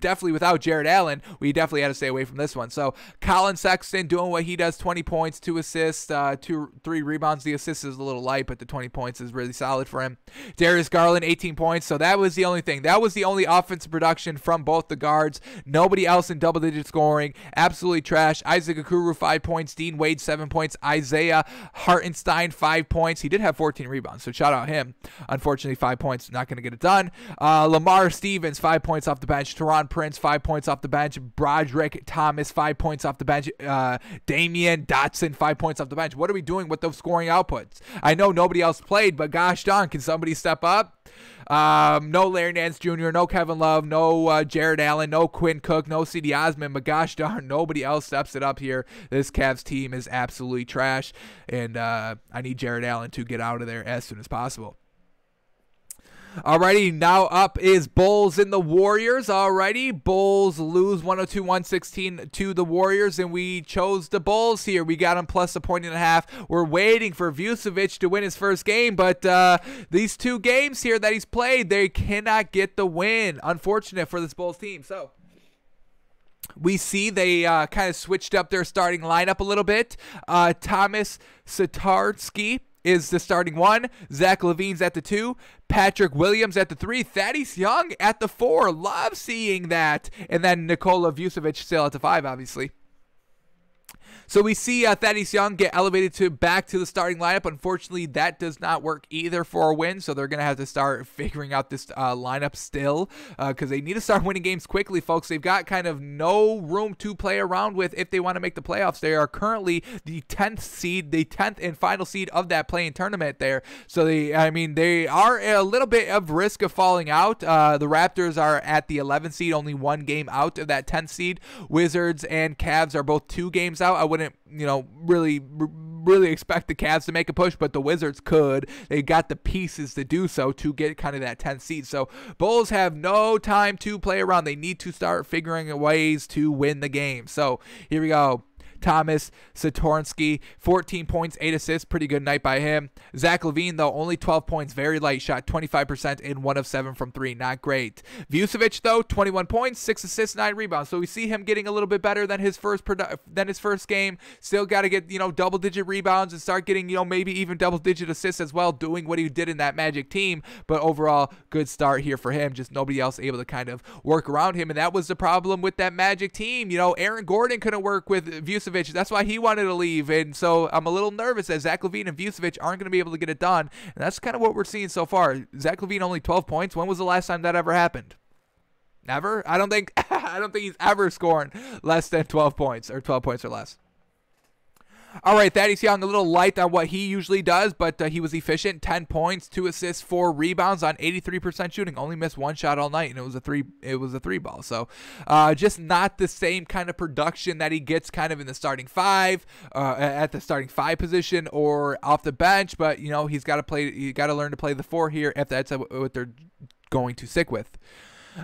definitely without Jared Allen, we definitely had to stay away from this one. So Colin Sexton doing what he does, 20 points, 2 assists, 3 rebounds. The assist is a little light, but the 20 points is really solid for him. Darius Garland, 18 points. So that was the only thing. That was the only offensive production from both the guards. Nobody else in double-digit scoring. Absolutely trash. Isaac Okoro, 5 points. Dean Wade, 7 points. Isaiah Hartenstein, 5 points. He did have 14 rebounds, so shout out him. Unfortunately, 5 points, not going to get it done. Lamar Stevens, 5 points off the bench. Teron Prince, 5 points off the bench. Broderick Thomas, 5 points off the bench. Damian Dotson, 5 points off the bench. What are we doing with those scoring outputs? I know nobody else played, but gosh darn, can somebody step up? No Larry Nance Jr., no Kevin Love, no Jared Allen, no Quinn Cook, no C.D. Osman, but gosh darn, nobody else steps it up here. This Cavs team is absolutely trash, and I need Jared Allen to get out of there as soon as possible. Alrighty, now up is Bulls and the Warriors. Alrighty, Bulls lose 102-116 to the Warriors, and we chose the Bulls here. We got him plus a point and a half. We're waiting for Vucevic to win his first game, but these 2 games here that he's played, they cannot get the win. Unfortunate for this Bulls team. So we see they kind of switched up their starting lineup a little bit. Thomas Satoransky is the starting 1. Zach LaVine's at the 2. Patrick Williams at the 3. Thaddeus Young at the 4. Love seeing that. And then Nikola Vucevic still at the 5, obviously. So we see Thaddeus Young get elevated back to the starting lineup. Unfortunately, that does not work either for a win, so they're going to have to start figuring out this lineup still because they need to start winning games quickly, folks. They've got kind of no room to play around with if they want to make the playoffs. They are currently the 10th seed, the 10th and final seed of that play-in tournament there. So they are a little bit of risk of falling out. The Raptors are at the 11th seed, only 1 game out of that 10th seed. Wizards and Cavs are both 2 games out. I wouldn't, really really expect the Cavs to make a push, but the Wizards could. They got the pieces to do so to get kind of that 10th seed. So Bulls have no time to play around. They need to start figuring ways to win the game. So here we go. Thomas Satoransky, 14 points, 8 assists, pretty good night by him. Zach LaVine, though, only 12 points, very light, shot 25% in 1 of 7 from 3, not great. Vucevic, though, 21 points, 6 assists, 9 rebounds. So we see him getting a little bit better than his first game. Still got to get, double-digit rebounds and start getting, maybe even double-digit assists as well, doing what he did in that Magic team. But overall, good start here for him. Just nobody else able to kind of work around him, and that was the problem with that Magic team. Aaron Gordon couldn't work with Vucevic. That's why he wanted to leave, and so I'm a little nervous that Zach LaVine and Vucevic aren't going to be able to get it done, and that's kind of what we're seeing so far. Zach LaVine only 12 points. When was the last time that ever happened? Never? I don't think he's ever scoring less than 12 points or 12 points or less. All right, Thaddeus Young, a little light on what he usually does, but he was efficient. 10 points, 2 assists, 4 rebounds on 83% shooting. Only missed 1 shot all night, and it was a three ball. So just not the same kind of production that he gets kind of in the starting 5, at the starting 5 position or off the bench. But he's got to play. You got to learn to play the 4 here if that's what they're going to stick with.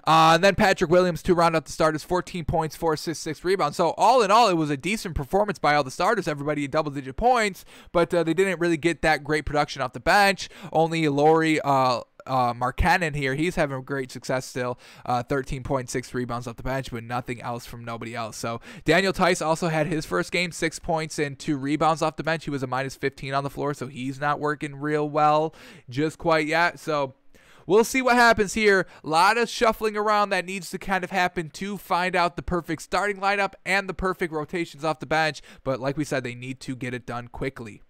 And then Patrick Williams to round out the starters, 14 points, 4 assists, 6 rebounds. So all in all, it was a decent performance by all the starters. Everybody at double-digit points, but they didn't really get that great production off the bench. Only Lauri Markkanen here, he's having great success still. 13.6 rebounds off the bench, but nothing else from nobody else. So Daniel Tice also had his first game, 6 points and 2 rebounds off the bench. He was a minus 15 on the floor, so he's not working real well just quite yet. So we'll see what happens here. A lot of shuffling around that needs to kind of happen to find out the perfect starting lineup and the perfect rotations off the bench. But like we said, they need to get it done quickly.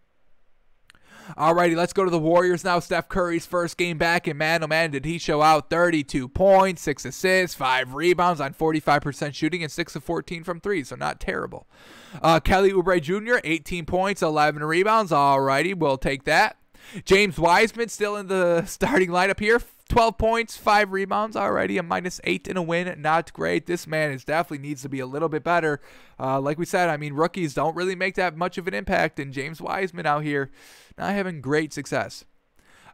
Alrighty, let's go to the Warriors now. Steph Curry's first game back, and man, oh man, did he show out. 32 points, 6 assists, 5 rebounds on 45% shooting, and 6 of 14 from 3, so not terrible. Kelly Oubre Jr., 18 points, 11 rebounds. Alrighty, we'll take that. James Wiseman still in the starting lineup here. 12 points, 5 rebounds. Already a -8 in a win. Not great. This man definitely needs to be a little bit better. Like we said, I mean, rookies don't really make that much of an impact, and James Wiseman out here not having great success.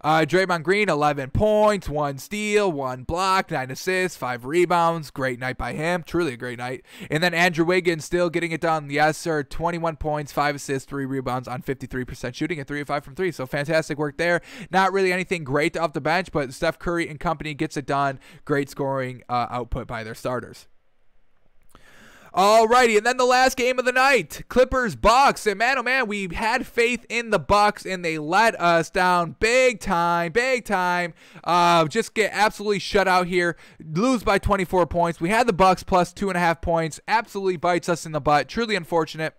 Draymond Green, 11 points, 1 steal, 1 block, 9 assists, 5 rebounds. Great night by him. Truly a great night. And then Andrew Wiggins still getting it done. Yes, sir. 21 points, 5 assists, 3 rebounds on 53% shooting and 3 of 5 from 3. So fantastic work there. Not really anything great off the bench, but Steph Curry and company gets it done. Great scoring output by their starters. Alrighty, and then the last game of the night, Clippers-Bucks, and man, oh man, we had faith in the Bucks, and they let us down big time, just get absolutely shut out here, lose by 24 points. We had the Bucks plus 2.5 points, absolutely bites us in the butt, truly unfortunate.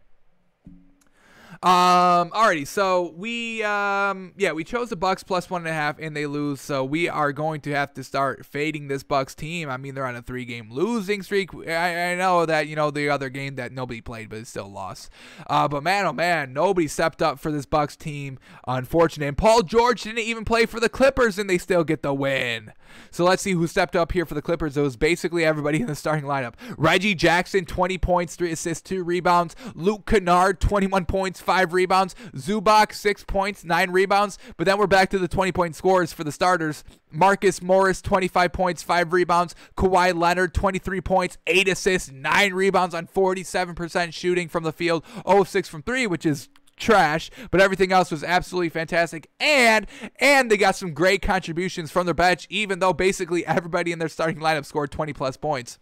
Alrighty, so we chose the Bucks plus 1.5 and they lose, so we are going to have to start fading this Bucks team. I mean, they're on a 3-game losing streak. I know that, the other game that nobody played, but it's still a loss. But man, oh man, nobody stepped up for this Bucks team. Unfortunate. And Paul George didn't even play for the Clippers and they still get the win. So let's see who stepped up here for the Clippers. It was basically everybody in the starting lineup. Reggie Jackson, 20 points, 3 assists, 2 rebounds. Luke Kennard, 21 points, 5 rebounds. Zubac, 6 points, 9 rebounds. But then we're back to the 20-point scores for the starters. Marcus Morris, 25 points, 5 rebounds. Kawhi Leonard, 23 points, 8 assists, 9 rebounds on 47% shooting from the field. 0 of 6 from 3, which is trash, but everything else was absolutely fantastic, and they got some great contributions from their bench, even though basically everybody in their starting lineup scored 20 plus points.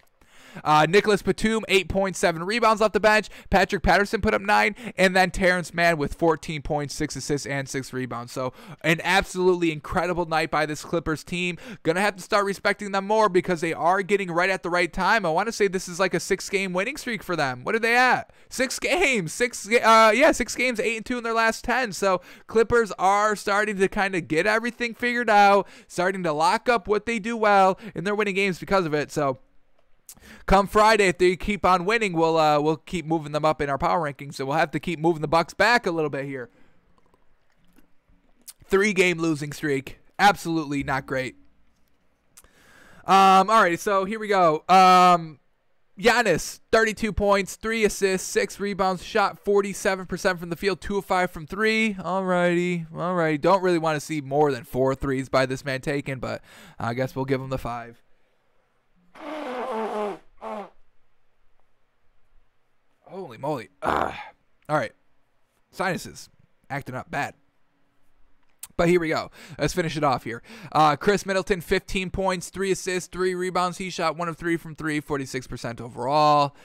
Nicholas Batum, 8.7 rebounds off the bench. Patrick Patterson put up 9, and then Terrence Mann with 14 points, 6 assists, and 6 rebounds. So an absolutely incredible night by this Clippers team. Gonna have to start respecting them more because they are getting right at the right time. I want to say this is like a 6-game winning streak for them. What are they at? 6 games. 6 games, 8-2 in their last 10. So Clippers are starting to kind of get everything figured out, starting to lock up what they do well, and they're winning games because of it. So come Friday, if they keep on winning, we'll keep moving them up in our power rankings. So we'll have to keep moving the Bucks back a little bit here. 3-game losing streak, absolutely not great. All right, so here we go. Giannis, 32 points, 3 assists, 6 rebounds, shot 47% from the field, 2 of 5 from 3. Alrighty. Don't really want to see more than 4 threes by this man taken, but I guess we'll give him the 5. Holy moly. Alright. Sinuses. Acting up bad. But here we go. Let's finish it off here. Chris Middleton, 15 points, 3 assists, 3 rebounds. He shot 1 of 3 from 3, 46% overall.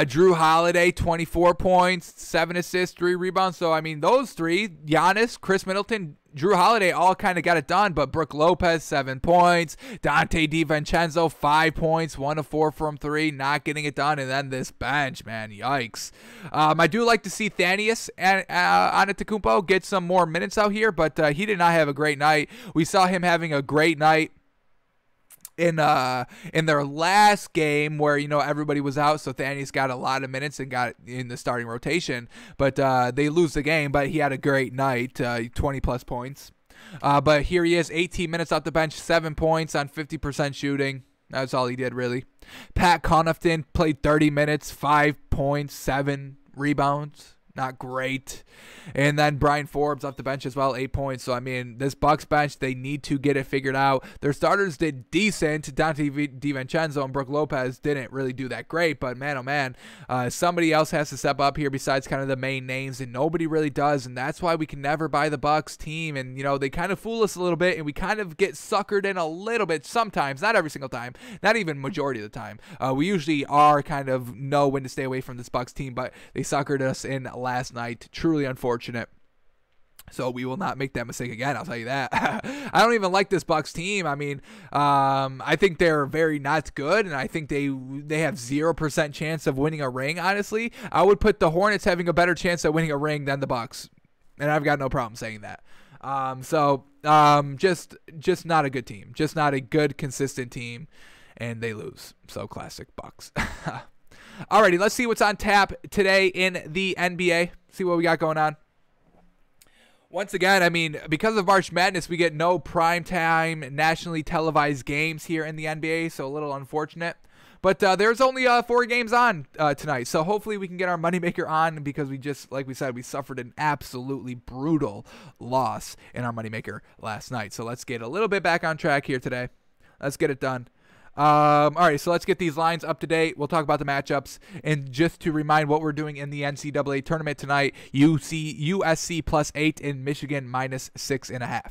Drew Holiday, 24 points, 7 assists, 3 rebounds. So, I mean, those 3, Giannis, Chris Middleton, Drew Holiday all kind of got it done, but Brook Lopez, 7 points. Dante DiVincenzo, 5 points, 1 of 4 from 3, not getting it done. And then this bench, man, yikes. I do like to see Thaddeus Antetokounmpo get some more minutes out here, but he did not have a great night. We saw him having a great night in their last game where, you know, everybody was out, so Thaddeus got a lot of minutes and got in the starting rotation, but they lose the game. But he had a great night, 20 plus points. But here he is, 18 minutes off the bench, 7 points on 50% shooting. That's all he did, really. Pat Connaughton played 30 minutes, 5 points, 7 rebounds. Not great. And then Brian Forbes off the bench as well, 8 points. So, I mean, this Bucks bench, they need to get it figured out. Their starters did decent. Dante DiVincenzo and Brook Lopez didn't really do that great. But, man, oh, man, somebody else has to step up here besides kind of the main names, and nobody really does. And that's why we can never buy the Bucks team. And, you know, they kind of fool us a little bit, and we kind of get suckered in a little bit sometimes. Not every single time. Not even majority of the time. We usually are kind of know when to stay away from this Bucks team, but they suckered us in last night. Truly unfortunate. So we will not make that mistake again, I'll tell you that. I don't even like this Bucks team. I mean, I think they're very not good, and I think they have 0% chance of winning a ring, honestly. I would put the Hornets having a better chance at winning a ring than the Bucks, and I've got no problem saying that. Just not a good team. Just not a good, consistent team, and they lose. So classic Bucks. Alrighty, let's see what's on tap today in the NBA. See what we got going on. Once again, I mean, because of March Madness, we get no primetime nationally televised games here in the NBA, so a little unfortunate. But there's only 4 games on tonight, so hopefully we can get our moneymaker on, because we just, like we said, we suffered an absolutely brutal loss in our moneymaker last night. So let's get a little bit back on track here today. Let's get it done. All right, so let's get these lines up to date. We'll talk about the matchups. And just to remind what we're doing in the NCAA tournament tonight, USC +8 and Michigan -6.5.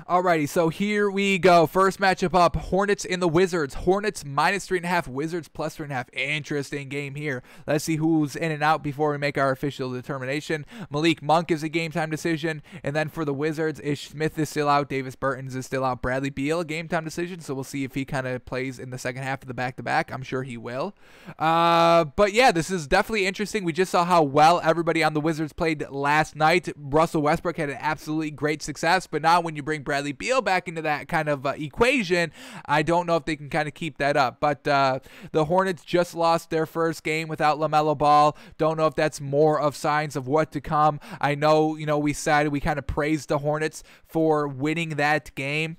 Alrighty, so here we go. First matchup up, Hornets and the Wizards. Hornets -3.5, Wizards +3.5. Interesting game here. Let's see who's in and out before we make our official determination. Malik Monk is a game time decision. And then for the Wizards, Ish Smith is still out. Davis Bertans is still out. Bradley Beal, a game time decision. So we'll see if he kind of plays in the second half of the back-to-back. I'm sure he will. But yeah, this is definitely interesting. We just saw how well everybody on the Wizards played last night. Russell Westbrook had an absolutely great success. But now when you bring Bradley Beal back into that kind of equation, I don't know if they can kind of keep that up. But the Hornets just lost their first game without LaMelo Ball. Don't know if that's more of signs of what to come. I know, you know, we kind of praised the Hornets for winning that game,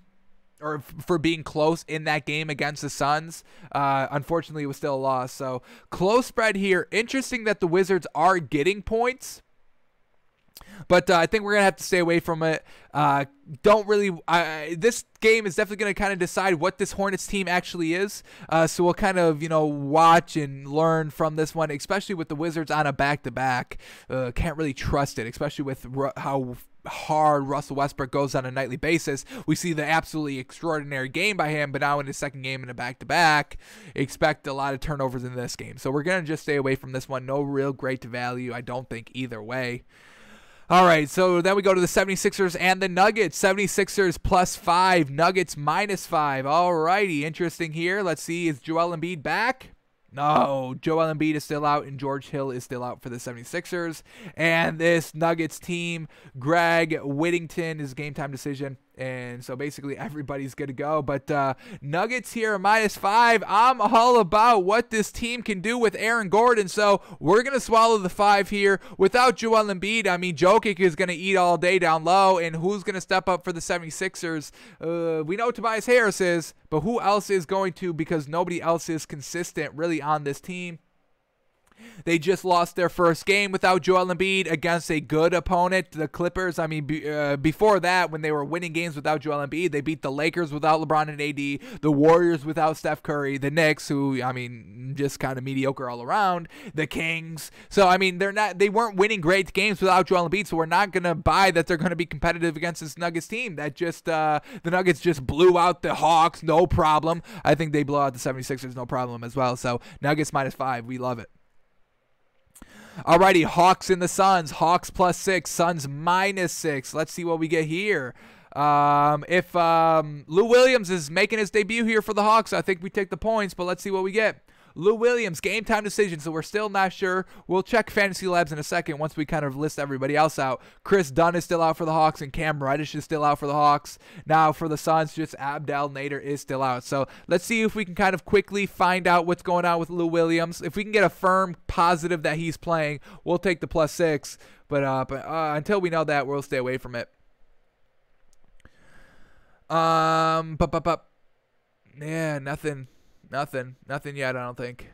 or for being close in that game against the Suns. Unfortunately, it was still a loss. So close spread here. Interesting that the Wizards are getting points. But I think we're going to have to stay away from it. This game is definitely going to kind of decide what this Hornets team actually is. So we'll kind of, you know, watch and learn from this one, especially with the Wizards on a back-to-back. Can't really trust it, especially with how hard Russell Westbrook goes on a nightly basis. We see the absolutely extraordinary game by him, but now in his second game in a back-to-back, expect a lot of turnovers in this game. So we're going to just stay away from this one. No real great value, I don't think, either way. All right, so then we go to the 76ers and the Nuggets. 76ers +5, Nuggets -5. All righty, interesting here. Let's see, is Joel Embiid back? No, Joel Embiid is still out, and George Hill is still out for the 76ers. And this Nuggets team, Greg Whittington is a game time decision. And so basically everybody's good to go. But Nuggets here -5. I'm all about what this team can do with Aaron Gordon. So we're going to swallow the 5 here. Without Joel Embiid, I mean, Jokic is going to eat all day down low. And who's going to step up for the 76ers? We know Tobias Harris is, but who else is going to? Because nobody else is consistent really on this team. They just lost their first game without Joel Embiid against a good opponent, the Clippers. I mean, before that, when they were winning games without Joel Embiid, they beat the Lakers without LeBron and AD, the Warriors without Steph Curry, the Knicks, who, I mean, just kind of mediocre all around, the Kings. So, I mean, they weren't winning great games without Joel Embiid, so we're not going to buy that they're going to be competitive against this Nuggets team. That just, the Nuggets just blew out the Hawks, no problem. I think they blow out the 76ers, no problem as well. So, Nuggets -5, we love it. Alrighty, Hawks and the Suns. Hawks +6, Suns -6. Let's see what we get here. If Lou Williams is making his debut here for the Hawks, I think we take the points, but let's see what we get. Lou Williams, game time decision, so we're still not sure. We'll check Fantasy Labs in a second once we kind of list everybody else out. Chris Dunn is still out for the Hawks, and Cam Reddish is still out for the Hawks. Now for the Suns, just Abdel Nader is still out. So let's see if we can kind of quickly find out what's going on with Lou Williams. If we can get a firm positive that he's playing, we'll take the +6. But until we know that, we'll stay away from it. Yeah, nothing yet, I don't think.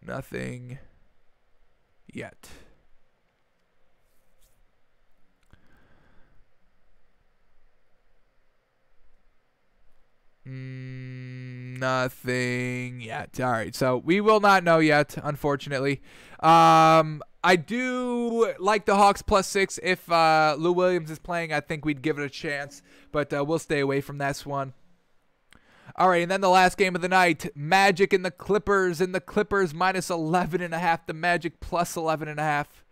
Nothing yet. Nothing yet. All right, so we will not know yet, unfortunately. I do like the Hawks +6. If Lou Williams is playing, I think we'd give it a chance, but we'll stay away from this one. All right, and then the last game of the night, Magic and the Clippers. And the Clippers -11.5. The Magic +11.5.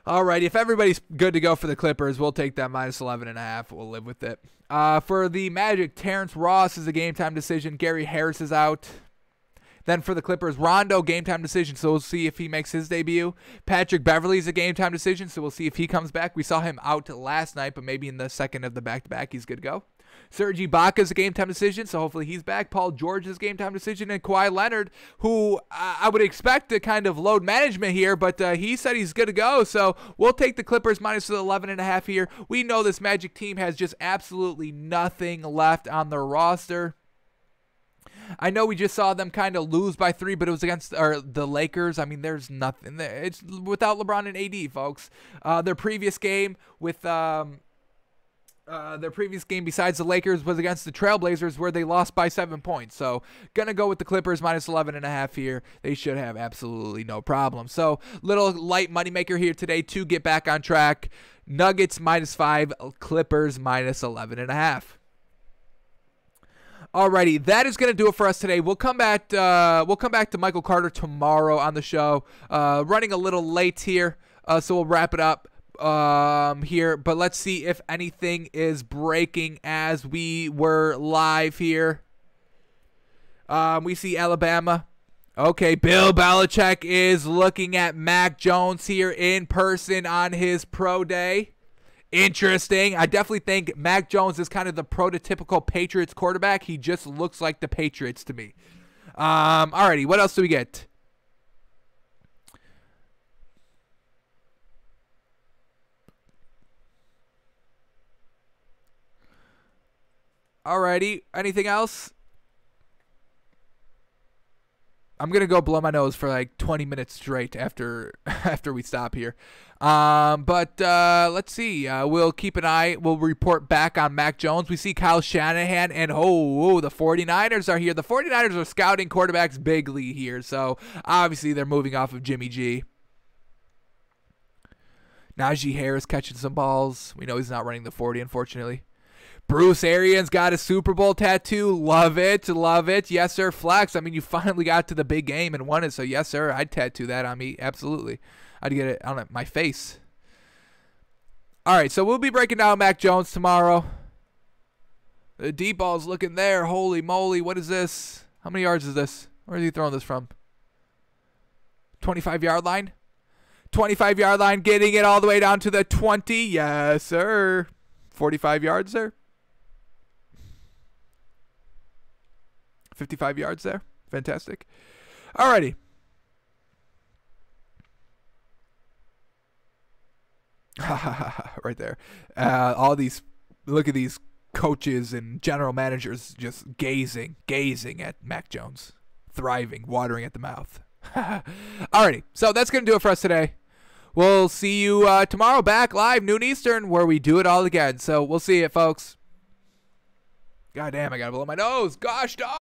All right, if everybody's good to go for the Clippers, we'll take that -11.5. We'll live with it. For the Magic, Terrence Ross is a game-time decision. Gary Harris is out. Then for the Clippers, Rondo, game-time decision, so we'll see if he makes his debut. Patrick Beverley is a game-time decision, so we'll see if he comes back. We saw him out last night, but maybe in the second of the back-to-back, he's good to go. Serge Ibaka is a game-time decision, so hopefully he's back. Paul George is a game-time decision, and Kawhi Leonard, who I would expect to kind of load management here, but he said he's good to go, so we'll take the Clippers -11.5 here. We know this Magic team has just absolutely nothing left on their roster. I know we just saw them kind of lose by 3, but it was against the Lakers. I mean, there's nothing there. It's without LeBron and AD, folks. Their previous game with besides the Lakers was against the Trailblazers, where they lost by 7 points. So gonna go with the Clippers -11.5 here. They should have absolutely no problem. So little light moneymaker here today to get back on track. Nuggets -5, Clippers -11.5. Alrighty, that is gonna do it for us today. We'll come back to Michael Carter tomorrow on the show. Running a little late here, so we'll wrap it up here. But let's see if anything is breaking as we were live here. We see Alabama. Okay, Bill Belichick is looking at Mac Jones here in person on his pro day. Interesting. I definitely think Mac Jones is kind of the prototypical Patriots quarterback. He just looks like the Patriots to me. Alrighty, what else do we get? Alrighty, anything else? I'm going to go blow my nose for like 20 minutes straight after we stop here. But let's see. We'll keep an eye. We'll report back on Mac Jones. We see Kyle Shanahan, and the 49ers are here. The 49ers are scouting quarterbacks bigly here, so obviously they're moving off of Jimmy G. Najee Harris catching some balls. We know he's not running the 40, unfortunately. Bruce Arians got a Super Bowl tattoo. Love it. Love it. Yes, sir. Flex. I mean, you finally got to the big game and won it. So, yes, sir. I'd tattoo that on me. Absolutely. I'd get it on my face. All right. So, we'll be breaking down Mac Jones tomorrow. The deep ball's looking there. Holy moly. What is this? How many yards is this? Where is he throwing this from? 25-yard line? 25-yard line, getting it all the way down to the 20. Yes, sir. 45 yards there. 55 yards there. Fantastic. Alrighty. Right there. Look at these coaches and general managers just gazing at Mac Jones. Thriving, watering at the mouth. Alrighty. So that's going to do it for us today. We'll see you tomorrow back live, noon Eastern, where we do it all again. So we'll see you, folks. God damn, I got to blow my nose. Gosh, dog.